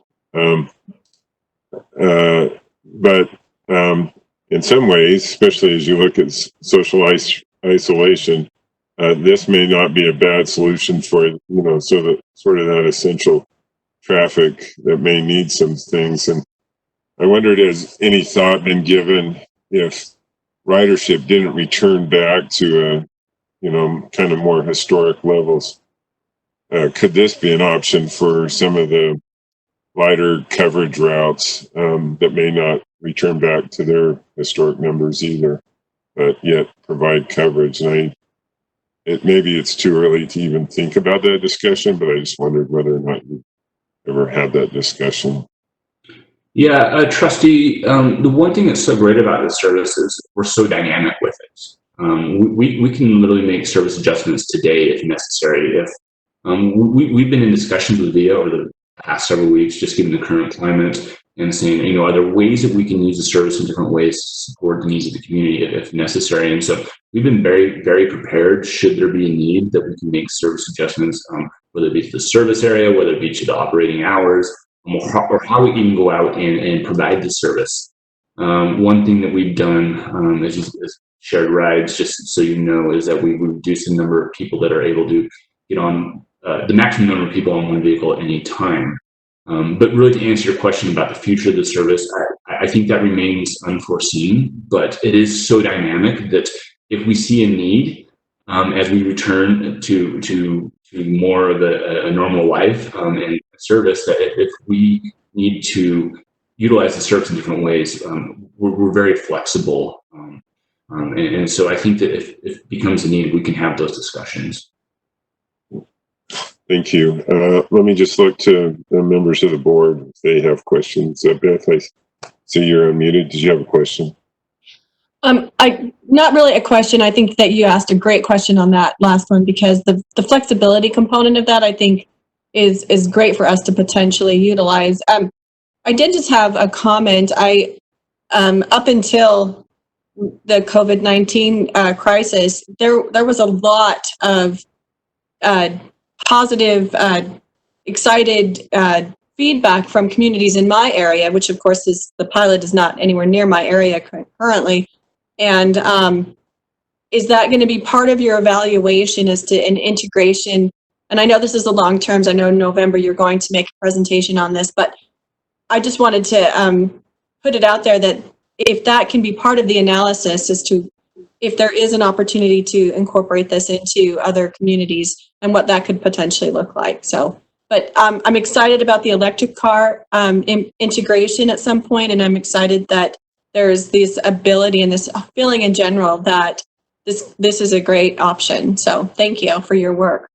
But in some ways, especially as you look at social isolation, this may not be a bad solution for, sort of that essential traffic that may need some things. And I wondered, has any thought been given if ridership didn't return back to kind of more historic levels? Could this be an option for some of the lighter coverage routes that may not return back to their historic numbers either, but yet provide coverage? And maybe it's too early to even think about that discussion, but I just wondered whether or not you ever had that discussion. Yeah, Trustee, the one thing that's so great about this service is we're so dynamic with it. We can literally make service adjustments today if necessary. If we've been in discussions with VIA over the past several weeks, just given the current climate, and saying, are there ways that we can use the service in different ways to support the needs of the community if necessary? And so we've been very, very prepared should there be a need that we can make service adjustments, whether it be to the service area, whether it be to the operating hours, or how we can go out and provide the service. One thing that we've done, as shared rides, just so you know, is that we reduce the number of people that are able to get on, the maximum number of people on one vehicle at any time. But really, to answer your question about the future of the service, I think that remains unforeseen, but it is so dynamic that if we see a need, as we return to more of a normal life and service, that if we need to utilize the service in different ways, we're very flexible. And so I think that if it becomes a need, we can have those discussions. Thank you. Let me just look to the members of the board if they have questions. Beth, I see you're unmuted. Did you have a question? Not really a question. I think that you asked a great question on that last one, because the flexibility component of that, I think, is great for us to potentially utilize. I did just have a comment. Up until the COVID-19 crisis, there was a lot of positive, excited feedback from communities in my area, which of course the pilot is not anywhere near my area currently. And is that going to be part of your evaluation as to an integration? And I know this is the long terms. I know in November you're going to make a presentation on this, but I just wanted to put it out there that if that can be part of the analysis as to if there is an opportunity to incorporate this into other communities and what that could potentially look like. So, but I'm excited about the electric car integration at some point, and I'm excited that there's this ability and this feeling in general that this is a great option. So thank you for your work.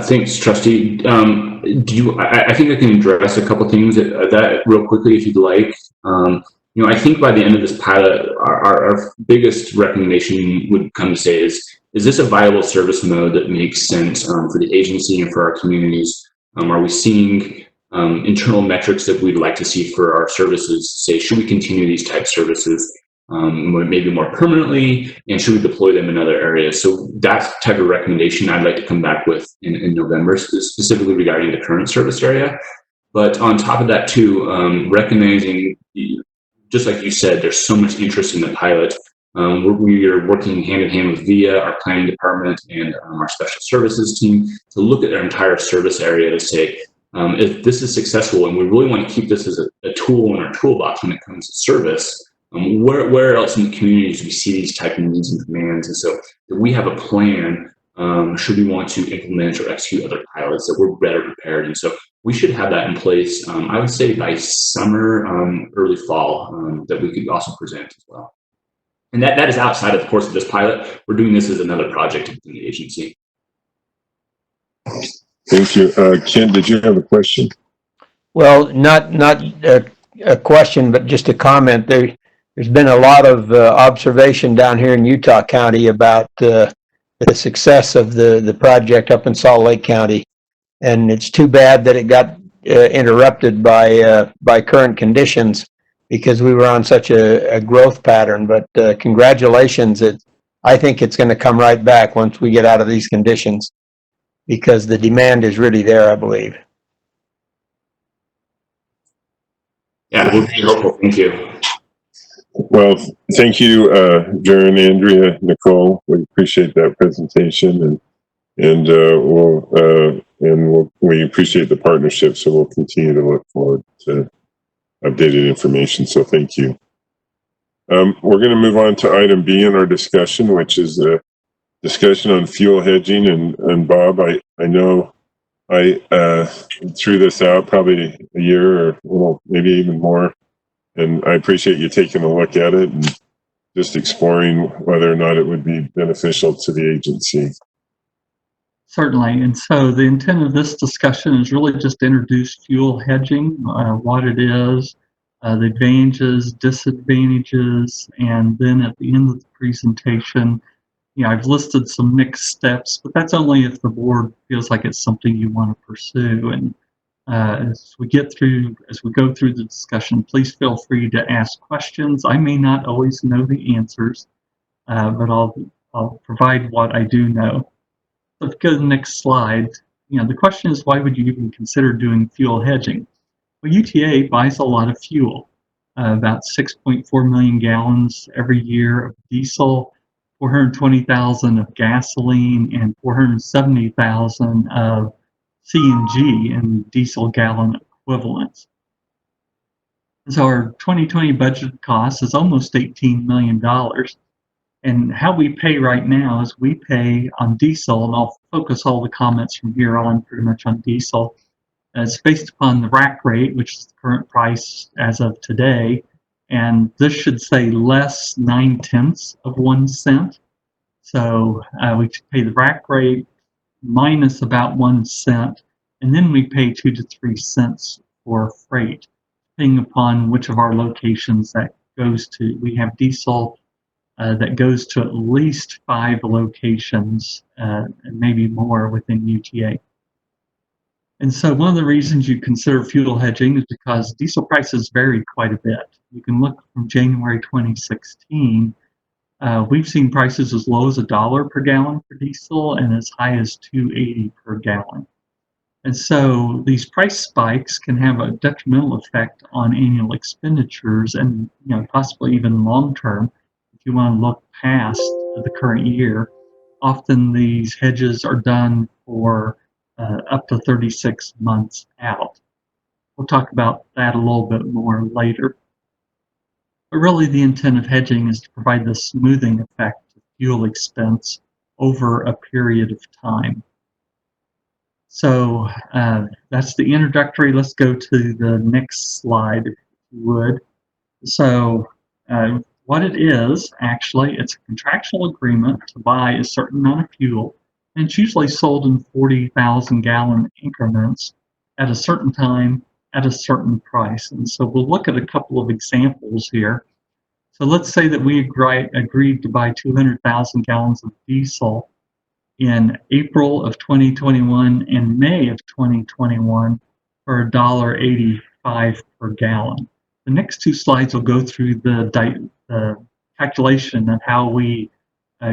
Thanks, Trustee. I think I can address a couple things that real quickly, if you'd like. I think by the end of this pilot, our biggest recommendation would come to say is this a viable service mode that makes sense for the agency and for our communities? Are we seeing internal metrics that we'd like to see for our services? Say, should we continue these type services maybe more permanently, and should we deploy them in other areas? So that type of recommendation I'd like to come back with in November, specifically regarding the current service area. But on top of that too, recognizing, just like you said, there's so much interest in the pilot. We are working hand in hand with VIA, our planning department, and our special services team to look at our entire service area to say, if this is successful and we really want to keep this as a tool in our toolbox when it comes to service, where else in the communities do we see these type of needs and demands? And so if we have a plan, should we want to implement or execute other pilots, that we're better prepared. And so we should have that in place, I would say by summer, early fall, that we could also present as well. And that is outside, of course, of this pilot. We're doing this as another project within the agency. Thank you. Ken, did you have a question? Well, not a question, but just a comment. There's been a lot of observation down here in Utah County about the success of the project up in Salt Lake County, and it's too bad that it got interrupted by current conditions, because we were on such a growth pattern. But congratulations! I think it's going to come right back once we get out of these conditions, because the demand is really there, I believe. Yeah, we'll be hopeful. Thank you. Well, thank you, Jaron, Andrea, Nicole. We appreciate that presentation, and we appreciate the partnership. So we'll continue to look forward to updated information. So thank you. We're going to move on to item B in our discussion, which is a discussion on fuel hedging. And Bob, I know I threw this out probably a year or well, maybe even more. And I appreciate you taking a look at it and just exploring whether or not it would be beneficial to the agency. Certainly. And so the intent of this discussion is really just to introduce fuel hedging, what it is, the advantages, disadvantages, and then at the end of the presentation, I've listed some next steps, but that's only if the board feels like it's something you want to pursue. And as we go through the discussion, please feel free to ask questions. I may not always know the answers, but I'll provide what I do know. So let's go to the next slide. The question is, why would you even consider doing fuel hedging? Well, UTA buys a lot of fuel, about 6.4 million gallons every year of diesel, 420,000 of gasoline, and 470,000 of CNG in diesel gallon equivalents. So our 2020 budget cost is almost $18 million. And how we pay right now is we pay on diesel, and I'll focus all the comments from here on pretty much on diesel. It's based upon the rack rate, which is the current price as of today. And this should say less 9/10 of 1 cent. So we pay the rack rate minus about 1 cent, and then we pay 2 to 3 cents for freight, depending upon which of our locations that goes to. We have diesel that goes to at least 5 locations, and maybe more within UTA. And so one of the reasons you consider fuel hedging is because diesel prices vary quite a bit. You can look from January 2016. We've seen prices as low as $1 per gallon for diesel and as high as $2.80 per gallon. And so these price spikes can have a detrimental effect on annual expenditures and possibly even long term. If you want to look past the current year, often these hedges are done for up to 36 months out. We'll talk about that a little bit more later. But really the intent of hedging is to provide the smoothing effect of fuel expense over a period of time. So that's the introductory. Let's go to the next slide, if you would. So what it is, actually, it's a contractual agreement to buy a certain amount of fuel, and it's usually sold in 40,000 gallon increments at a certain time at a certain price. And so we'll look at a couple of examples here. So let's say that we agreed to buy 200,000 gallons of diesel in April of 2021 and May of 2021 for $1.85 per gallon. The next 2 slides will go through the calculation of how we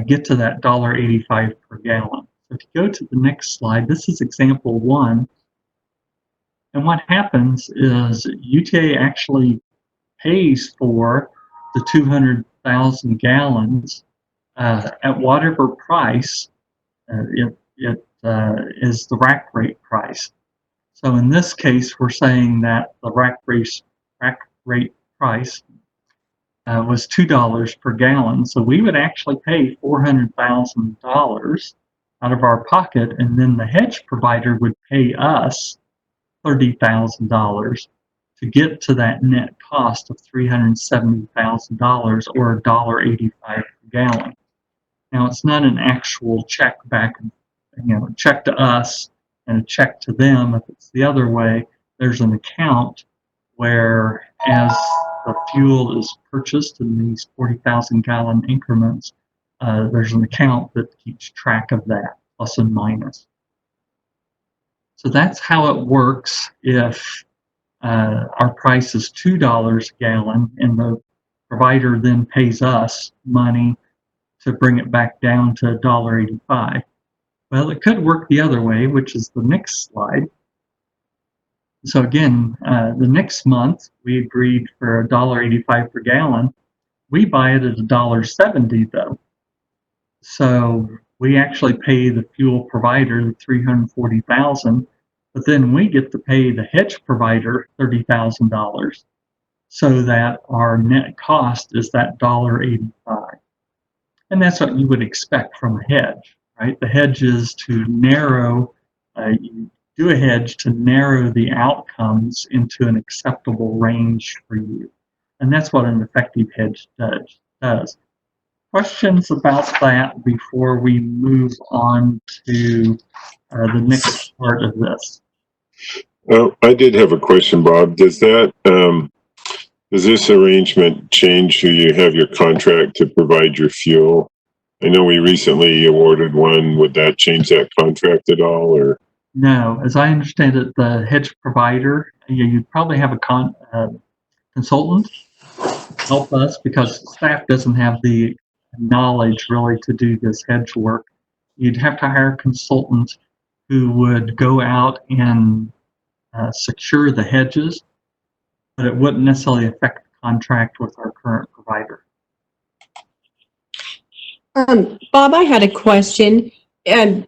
get to that $1.85 per gallon. So if you go to the next slide, this is example 1. And what happens is UTA actually pays for the 200,000 gallons at whatever price it is the rack rate price. So in this case, we're saying that the rack rate price was $2 per gallon. So we would actually pay $400,000 out of our pocket, and then the hedge provider would pay us $30,000 to get to that net cost of $370,000 or $1.85 per gallon. Now, it's not an actual check back, a check to us and a check to them. If it's the other way, there's an account where, as the fuel is purchased in these 40,000 gallon increments, there's an account that keeps track of that, plus and minus. So that's how it works if our price is $2 a gallon and the provider then pays us money to bring it back down to $1.85. Well, it could work the other way, which is the next slide. So again, the next month, we agreed for $1.85 per gallon. We buy it at $1.70 though. So we actually pay the fuel provider the $340,000, but then we get to pay the hedge provider $30,000 so that our net cost is that $1.85. And that's what you would expect from a hedge, right? The hedge is to narrow, you do a hedge to narrow the outcomes into an acceptable range for you. And that's what an effective hedge does. Questions about that before we move on to the next part of this? Well, I did have a question, Bob. Does this arrangement change who you have your contract to provide your fuel? I know we recently awarded one. Would that change that contract at all, or? No, as I understand it, the hedge provider, you'd probably have a consultant help us because staff doesn't have the knowledge really to do this hedge work. You'd have to hire a consultant who would go out and secure the hedges, but it wouldn't necessarily affect the contract with our current provider. Bob, I had a question, and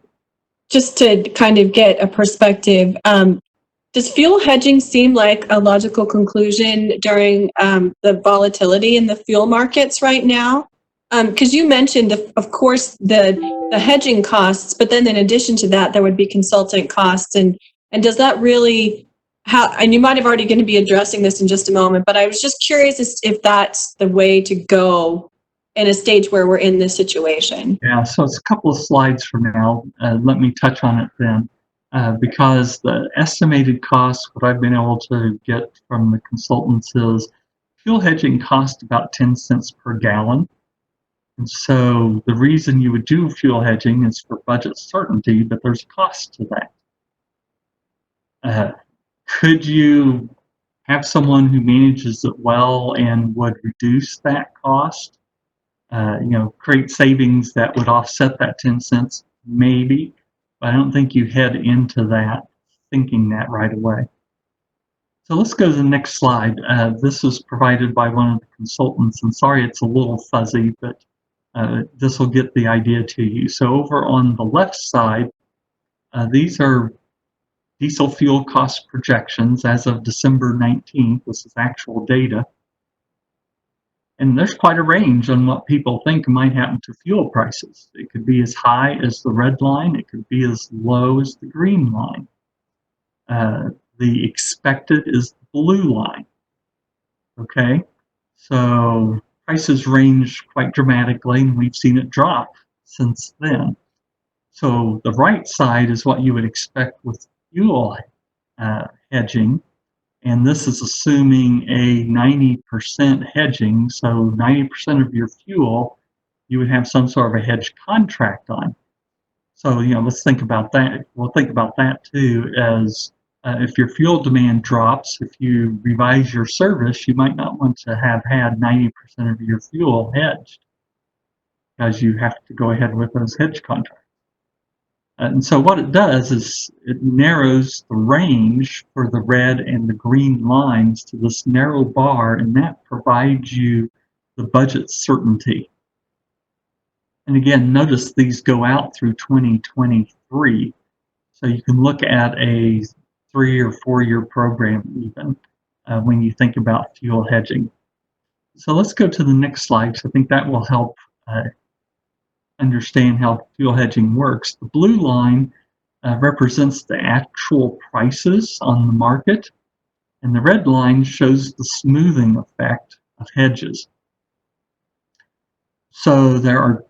just to kind of get a perspective, does fuel hedging seem like a logical conclusion during the volatility in the fuel markets right now? Because you mentioned, of course, the hedging costs, but then in addition to that, there would be consultant costs and And does that really, and you might have already going to be addressing this in just a moment, but I was just curious if that's the way to go in a stage where we're in this situation. Yeah, so it's a couple of slides from now. Let me touch on it then. Because the estimated cost, what I've been able to get from the consultants is fuel hedging costs about 10 cents per gallon. And so the reason you would do fuel hedging is for budget certainty, but there's a cost to that. Could you have someone who manages it well and would reduce that cost? Create savings that would offset that 10 cents? Maybe. I don't think you head into that thinking that right away. So let's go to the next slide. This was provided by one of the consultants, and sorry it's a little fuzzy, but this will get the idea to you. So over on the left side, these are diesel fuel cost projections as of December 19th. This is actual data. And there's quite a range on what people think might happen to fuel prices. It could be as high as the red line. It could be as low as the green line. The expected is the blue line. Okay, so prices range quite dramatically, and we've seen it drop since then. So the right side is what you would expect with fuel hedging. And this is assuming a 90% hedging. So 90% of your fuel, you would have some sort of a hedge contract on. So, let's think about that. We'll think about that too as if your fuel demand drops, if you revise your service, you might not want to have had 90% of your fuel hedged because you have to go ahead with those hedge contracts. And so what it does is it narrows the range for the red and the green lines to this narrow bar, and that provides you the budget certainty. And again, notice these go out through 2023. So you can look at a 3 or 4 year program even when you think about fuel hedging. So let's go to the next slide, because I think that will help understand how fuel hedging works. The blue line represents the actual prices on the market, and the red line shows the smoothing effect of hedges. So there are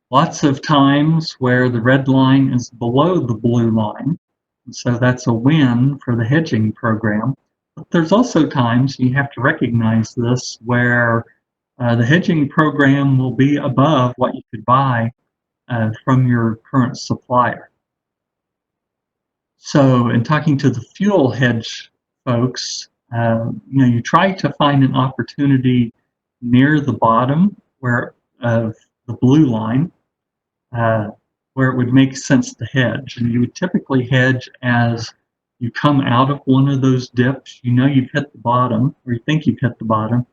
lots of times where the red line is below the blue line, and so that's a win for the hedging program. But there's also times, you have to recognize this, where the hedging program will be above what you could buy from your current supplier. So in talking to the fuel hedge folks, you try to find an opportunity near the bottom of the blue line where it would make sense to hedge. And you would typically hedge as you come out of one of those dips. You've hit the bottom, or you think you've hit the bottom,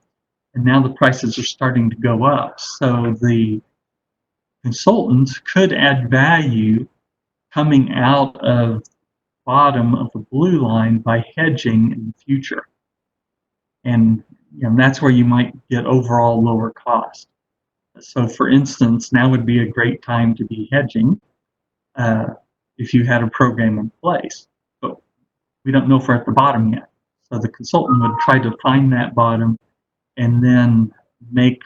and now the prices are starting to go up. So the consultants could add value coming out of the bottom of the blue line by hedging in the future. And that's where you might get overall lower cost. So for instance, now would be a great time to be hedging if you had a program in place. But we don't know if we're at the bottom yet. So the consultant would try to find that bottom and then make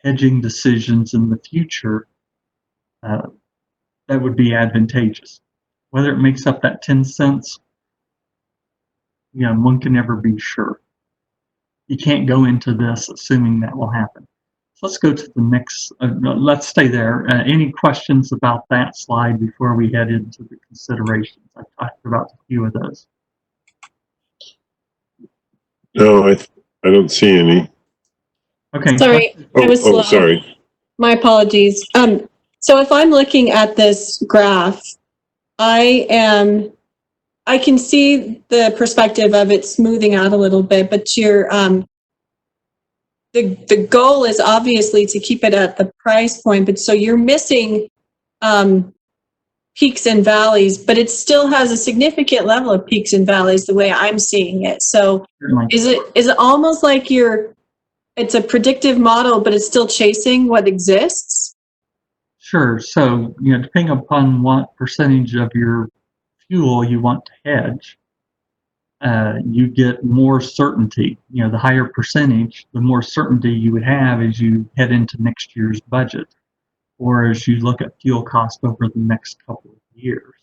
hedging decisions in the future that would be advantageous. Whether it makes up that 10 cents, one can never be sure. You can't go into this assuming that will happen. So let's go to the next, let's stay there. Any questions about that slide before we head into the considerations? I talked about a few of those. No, I don't see any. Okay. Sorry, I was slow. Sorry. My apologies. So if I'm looking at this graph, I can see the perspective of it smoothing out a little bit, but the goal is obviously to keep it at the price point, but so you're missing peaks and valleys, but it still has a significant level of peaks and valleys the way I'm seeing it. So is it almost like it's a predictive model, but it's still chasing what exists? Sure. So, depending upon what percentage of your fuel you want to hedge, you get more certainty. You know, the higher percentage, the more certainty you would have as you head into next year's budget, or as you look at fuel cost over the next couple of years.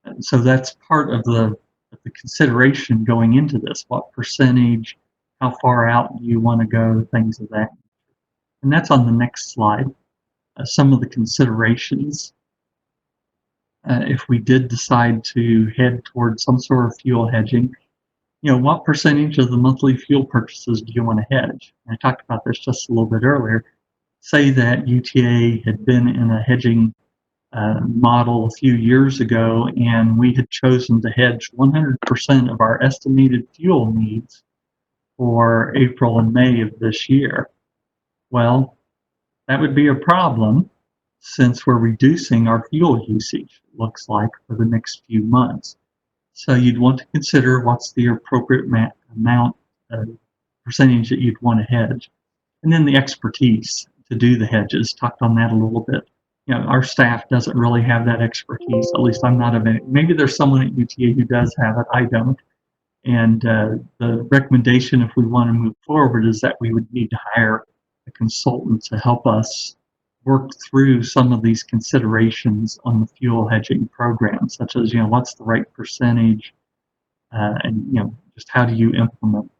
And so that's part of the consideration going into this. What percentage, how far out do you want to go, things of that nature. And that's on the next slide. Some of the considerations. If we did decide to head towards some sort of fuel hedging, you know, what percentage of the monthly fuel purchases do you want to hedge? I talked about this just a little bit earlier. Say that UTA had been in a hedging model a few years ago, and we had chosen to hedge 100% of our estimated fuel needs for April and May of this year. Well, that would be a problem since we're reducing our fuel usage, it looks like, for the next few months. So you'd want to consider what's the appropriate amount, percentage that you'd want to hedge. And then the expertise to do the hedges, talked on that a little bit. You know, our staff doesn't really have that expertise, at least I'm not of it. Maybe there's someone at UTA who does have it, I don't. And the recommendation, if we want to move forward, is that we would need to hire a consultant to help us work through some of these considerations on the fuel hedging program, such as, you know, what's the right percentage, and, you know, just how do you implement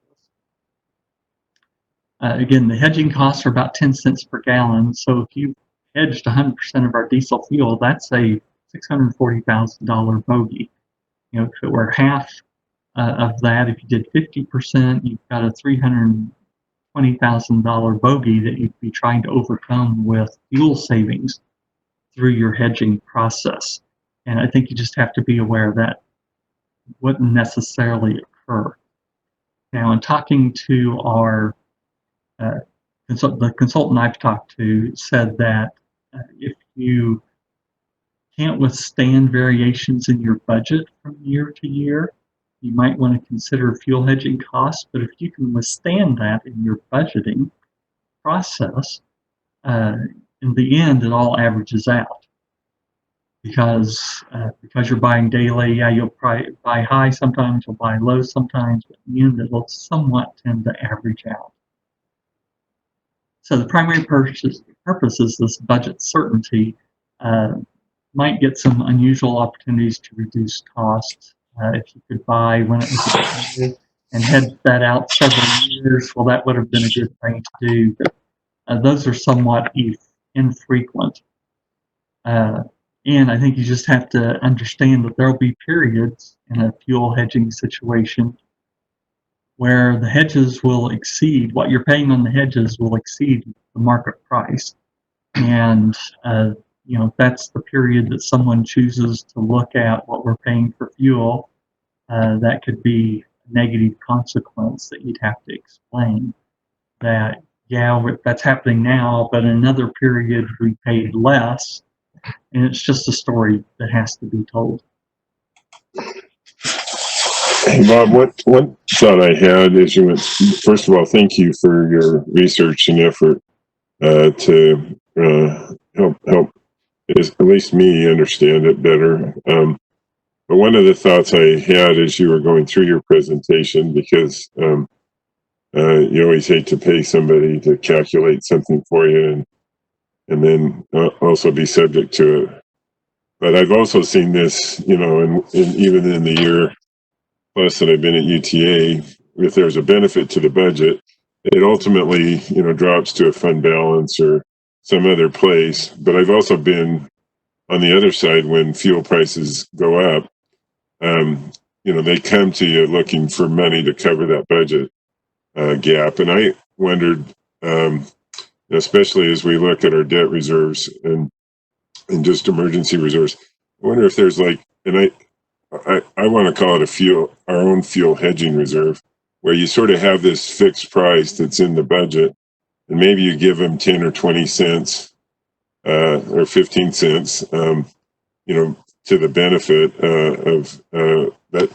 this? Again, the hedging costs are about 10 cents per gallon. So if you hedged 100% of our diesel fuel, that's a $640,000 bogey. You know, if it were half of that, if you did 50%, you've got a $320,000 bogey that you'd be trying to overcome with fuel savings through your hedging process. And I think you just have to be aware that wouldn't necessarily occur. Now, in talking to our the consultant I've talked to said that if you can't withstand variations in your budget from year to year, you might want to consider fuel hedging costs. But if you can withstand that in your budgeting process, in the end, it all averages out. Because you're buying daily, yeah, you'll probably buy high sometimes, you'll buy low sometimes, but in the end, it'll somewhat tend to average out. So the primary purpose is this budget certainty. Might get some unusual opportunities to reduce costs. If you could buy when it was and hedge that out several years, well, that would have been a good thing to do. But those are somewhat infrequent. And I think you just have to understand that there will be periods in a fuel hedging situation where the hedges will exceed, what you're paying on the hedges will exceed the market price. And, you know, if that's the period that someone chooses to look at what we're paying for fuel, that could be a negative consequence that you'd have to explain. That, yeah, that's happening now, but in another period we paid less. And it's just a story that has to be told. Hey, Bob, what thought I had is you went, first of all, thank you for your research and effort to help at least me understand it better. But one of the thoughts I had as you were going through your presentation, because you always hate to pay somebody to calculate something for you and then also be subject to it. But I've also seen this, you know, and even in the year plus that I've been at UTA, if there's a benefit to the budget, it ultimately, you know, drops to a fund balance or some other place. But I've also been on the other side when fuel prices go up. You know, they come to you looking for money to cover that budget gap. And I wondered, especially as we look at our debt reserves and just emergency reserves, I wonder if there's like, and I want to call it our own fuel hedging reserve, where you sort of have this fixed price that's in the budget, and maybe you give them 10 or 20 cents or 15 cents, you know, to the benefit of that.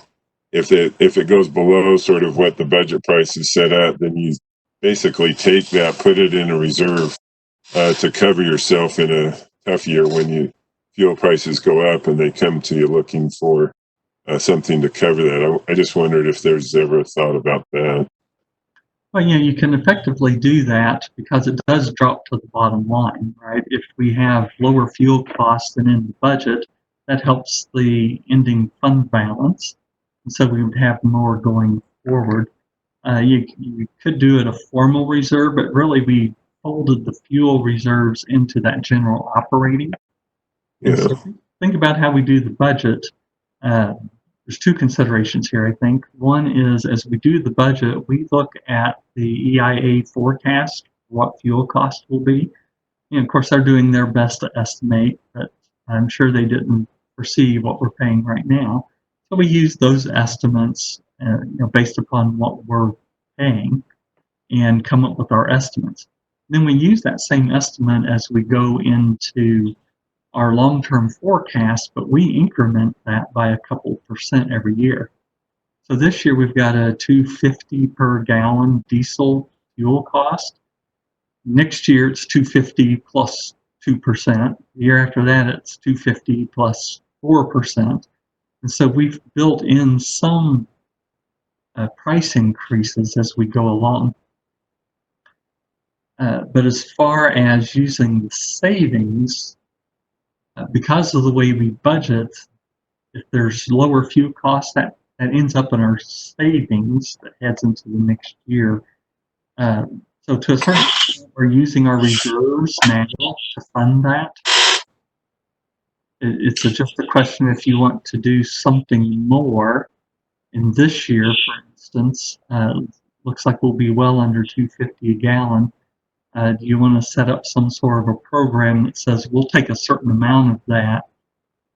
If it goes below sort of what the budget price is set at, then you basically take that, put it in a reserve to cover yourself in a tough year when fuel prices go up and they come to you looking for something to cover that. I just wondered if there's ever a thought about that. Well, yeah, you can effectively do that because it does drop to the bottom line, right? If we have lower fuel costs than in the budget, that helps the ending fund balance. And so we would have more going forward. You could do it a formal reserve, but really we folded the fuel reserves into that general operating. Yeah. And so think about how we do the budget. There's two considerations here, I think. One is as we do the budget, we look at the EIA forecast, what fuel costs will be. And of course, they're doing their best to estimate, but I'm sure they didn't foresee what we're paying right now. So we use those estimates based upon what we're paying and come up with our estimates. Then we use that same estimate as we go into our long-term forecast, but we increment that by a couple % every year. So this year we've got a $2.50 per gallon diesel fuel cost. Next year it's $2.50 plus 2%. The year after that it's $2.50 plus 4%. And so we've built in some price increases as we go along. But as far as using the savings, because of the way we budget, if there's lower fuel costs, that ends up in our savings that heads into the next year. So to a certain extent, we're using our reserves now to fund that. It's just a question if you want to do something more in this year, for instance. Looks like we'll be well under $2.50 a gallon. Do you want to set up some sort of a program that says we'll take a certain amount of that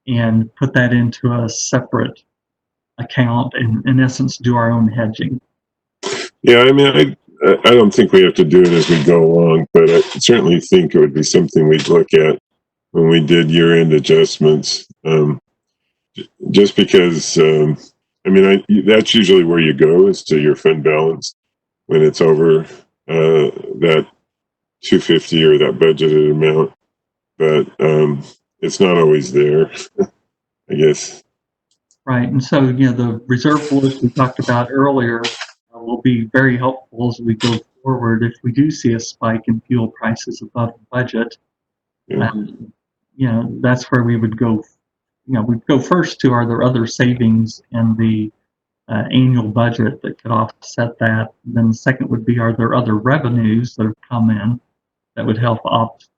and put that into a separate account and in essence do our own hedging? Yeah, I mean, I don't think we have to do it as we go along, but I certainly think it would be something we'd look at when we did year-end adjustments. Just because, I mean, that's usually where you go is to your fund balance when it's over that $2.50 or that budgeted amount, but it's not always there, I guess. Right, and so the reserve list we talked about earlier will be very helpful as we go forward if we do see a spike in fuel prices above the budget. Yeah. That's where we would go. We'd go first to are there other savings in the annual budget that could offset that. And then the second would be are there other revenues that have come in that would help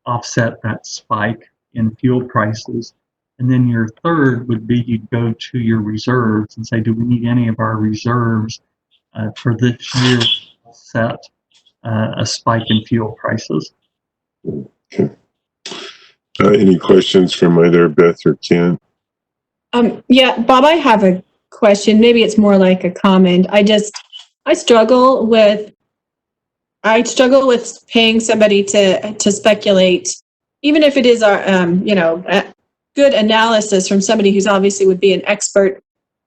offset that spike in fuel prices. And then your third would be you'd go to your reserves and say, do we need any of our reserves for this year to offset a spike in fuel prices? Okay. Any questions from either Beth or Ken? Yeah, Bob, I have a question. Maybe it's more like a comment. I struggle with paying somebody to speculate, even if it is a good analysis from somebody who's obviously would be an expert.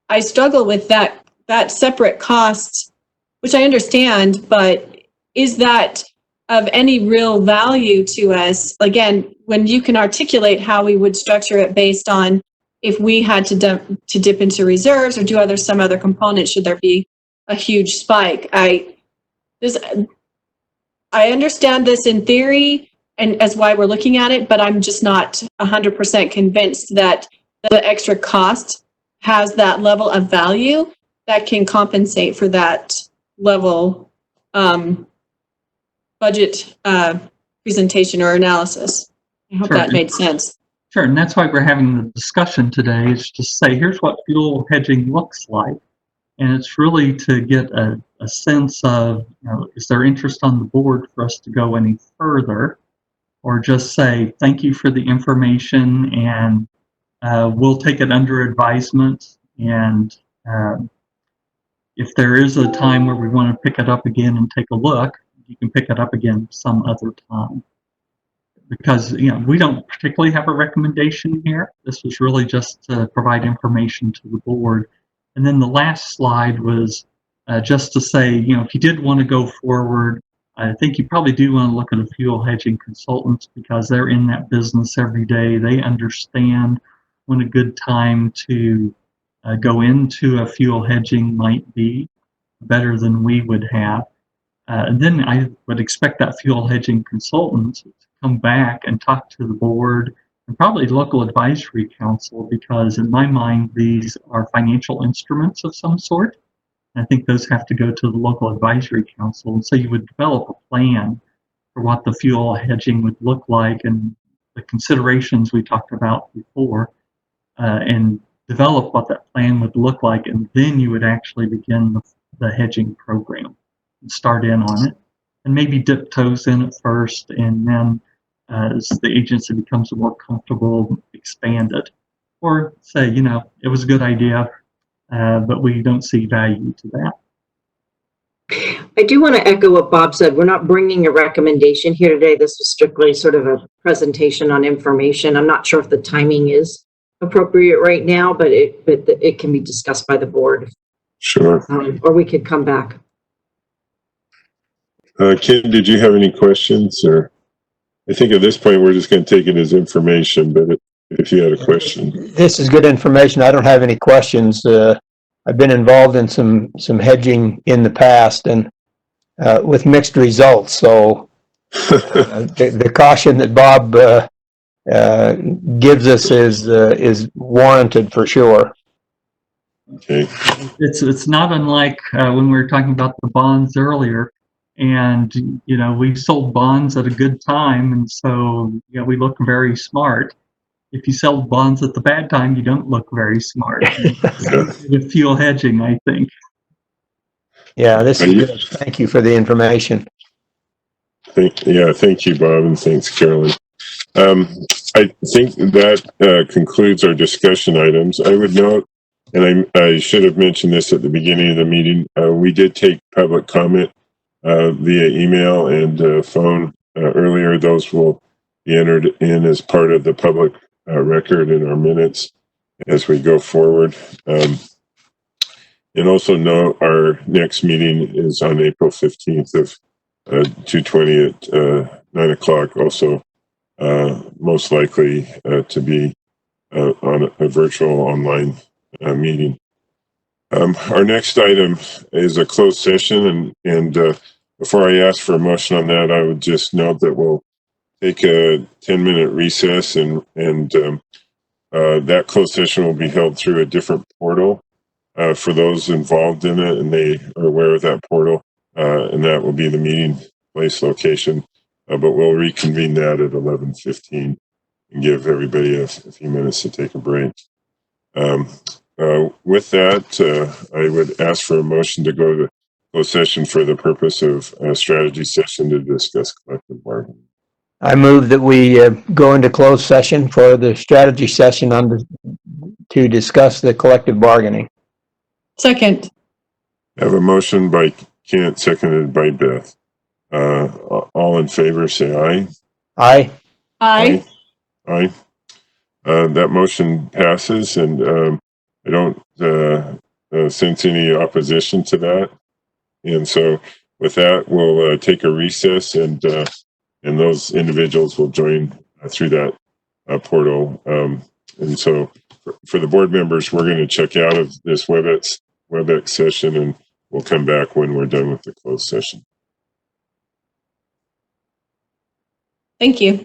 I struggle with that separate cost, which I understand, but is that of any real value to us? Again, when you can articulate how we would structure it based on if we had to dip into reserves or do some other component, should there be a huge spike? I understand this in theory and as why we're looking at it, but I'm just not 100% convinced that the extra cost has that level of value that can compensate for that level budget presentation or analysis. I hope that made sense. Sure, and that's why we're having the discussion today, is to say, here's what fuel hedging looks like. And it's really to get a sense of, is there interest on the board for us to go any further? Or just say, thank you for the information, and we'll take it under advisement. And if there is a time where we want to pick it up again and take a look, you can pick it up again some other time. Because we don't particularly have a recommendation here. This was really just to provide information to the board. And then the last slide was just to say, if you did want to go forward, I think you probably do want to look at a fuel hedging consultant because they're in that business every day. They understand when a good time to go into a fuel hedging might be better than we would have. And then I would expect that fuel hedging consultant to come back and talk to the board and probably local advisory council, because in my mind, these are financial instruments of some sort. I think those have to go to the local advisory council. And so you would develop a plan for what the fuel hedging would look like and the considerations we talked about before, and develop what that plan would look like. And then you would actually begin the hedging program and start in on it, and maybe dip toes in at first, and then as the agency becomes more comfortable, expand it. Or say, it was a good idea, but we don't see value to that. I do want to echo what Bob said. We're not bringing a recommendation here today. This was strictly sort of a presentation on information. I'm not sure if the timing is appropriate right now, but it can be discussed by the board. Sure. Or we could come back. Kim, did you have any questions? Or I think at this point we're just going to take it as information, but if you had a question. This is good information. I don't have any questions. I've been involved in some hedging in the past, and with mixed results. So the caution that Bob gives us is warranted for sure. Okay. It's not unlike when we were talking about the bonds earlier, and we sold bonds at a good time, and so we look very smart. If you sell bonds at the bad time, you don't look very smart. With fuel hedging, I think. Yeah, this is good. Thank you for the information. Thank you, Bob, and thanks, Carolyn. I think that concludes our discussion items. I would note, and I should have mentioned this at the beginning of the meeting, we did take public comment via email and phone earlier. Those will be entered in as part of the public record in our minutes as we go forward. And also note our next meeting is on April 15th of 2/20 at 9 o'clock. Also, most likely to be on a virtual online meeting. Our next item is a closed session, and before I ask for a motion on that, I would just note that we'll take a 10-minute recess, and that closed session will be held through a different portal for those involved in it, and they are aware of that portal, and that will be the meeting place location. But we'll reconvene that at 11:15 and give everybody a few minutes to take a break. With that, I would ask for a motion to go to closed session for the purpose of a strategy session to discuss collective bargaining. I move that we go into closed session for the strategy session to discuss the collective bargaining. Second. I have a motion by Kent, seconded by Beth. All in favor, say aye. Aye. Aye. Aye. That motion passes, and I don't sense any opposition to that. And so with that, we'll take a recess, and those individuals will join through that portal. And so for the board members, we're going to check out of this WebEx session, and we'll come back when we're done with the closed session. Thank you.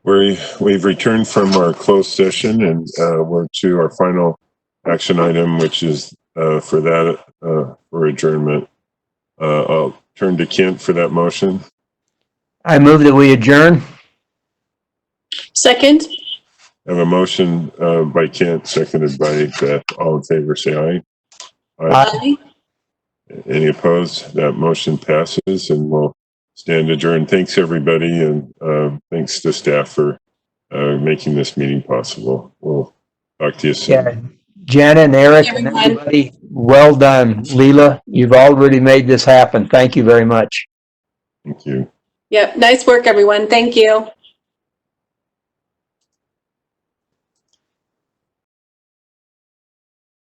We've returned from our closed session and we're to our final action item, which is for adjournment. I'll turn to Kent for that motion. I move that we adjourn. Second. I have a motion by Kent, seconded by Beth. All in favor, say aye. Aye. Any opposed? That motion passes and we'll stand adjourned. Thanks, everybody, and thanks to staff for making this meeting possible. We'll talk to you soon. Yeah. Jana and Eric and everybody, well done. Leela, you've already made this happen. Thank you very much. Thank you. Yep. Nice work, everyone. Thank you.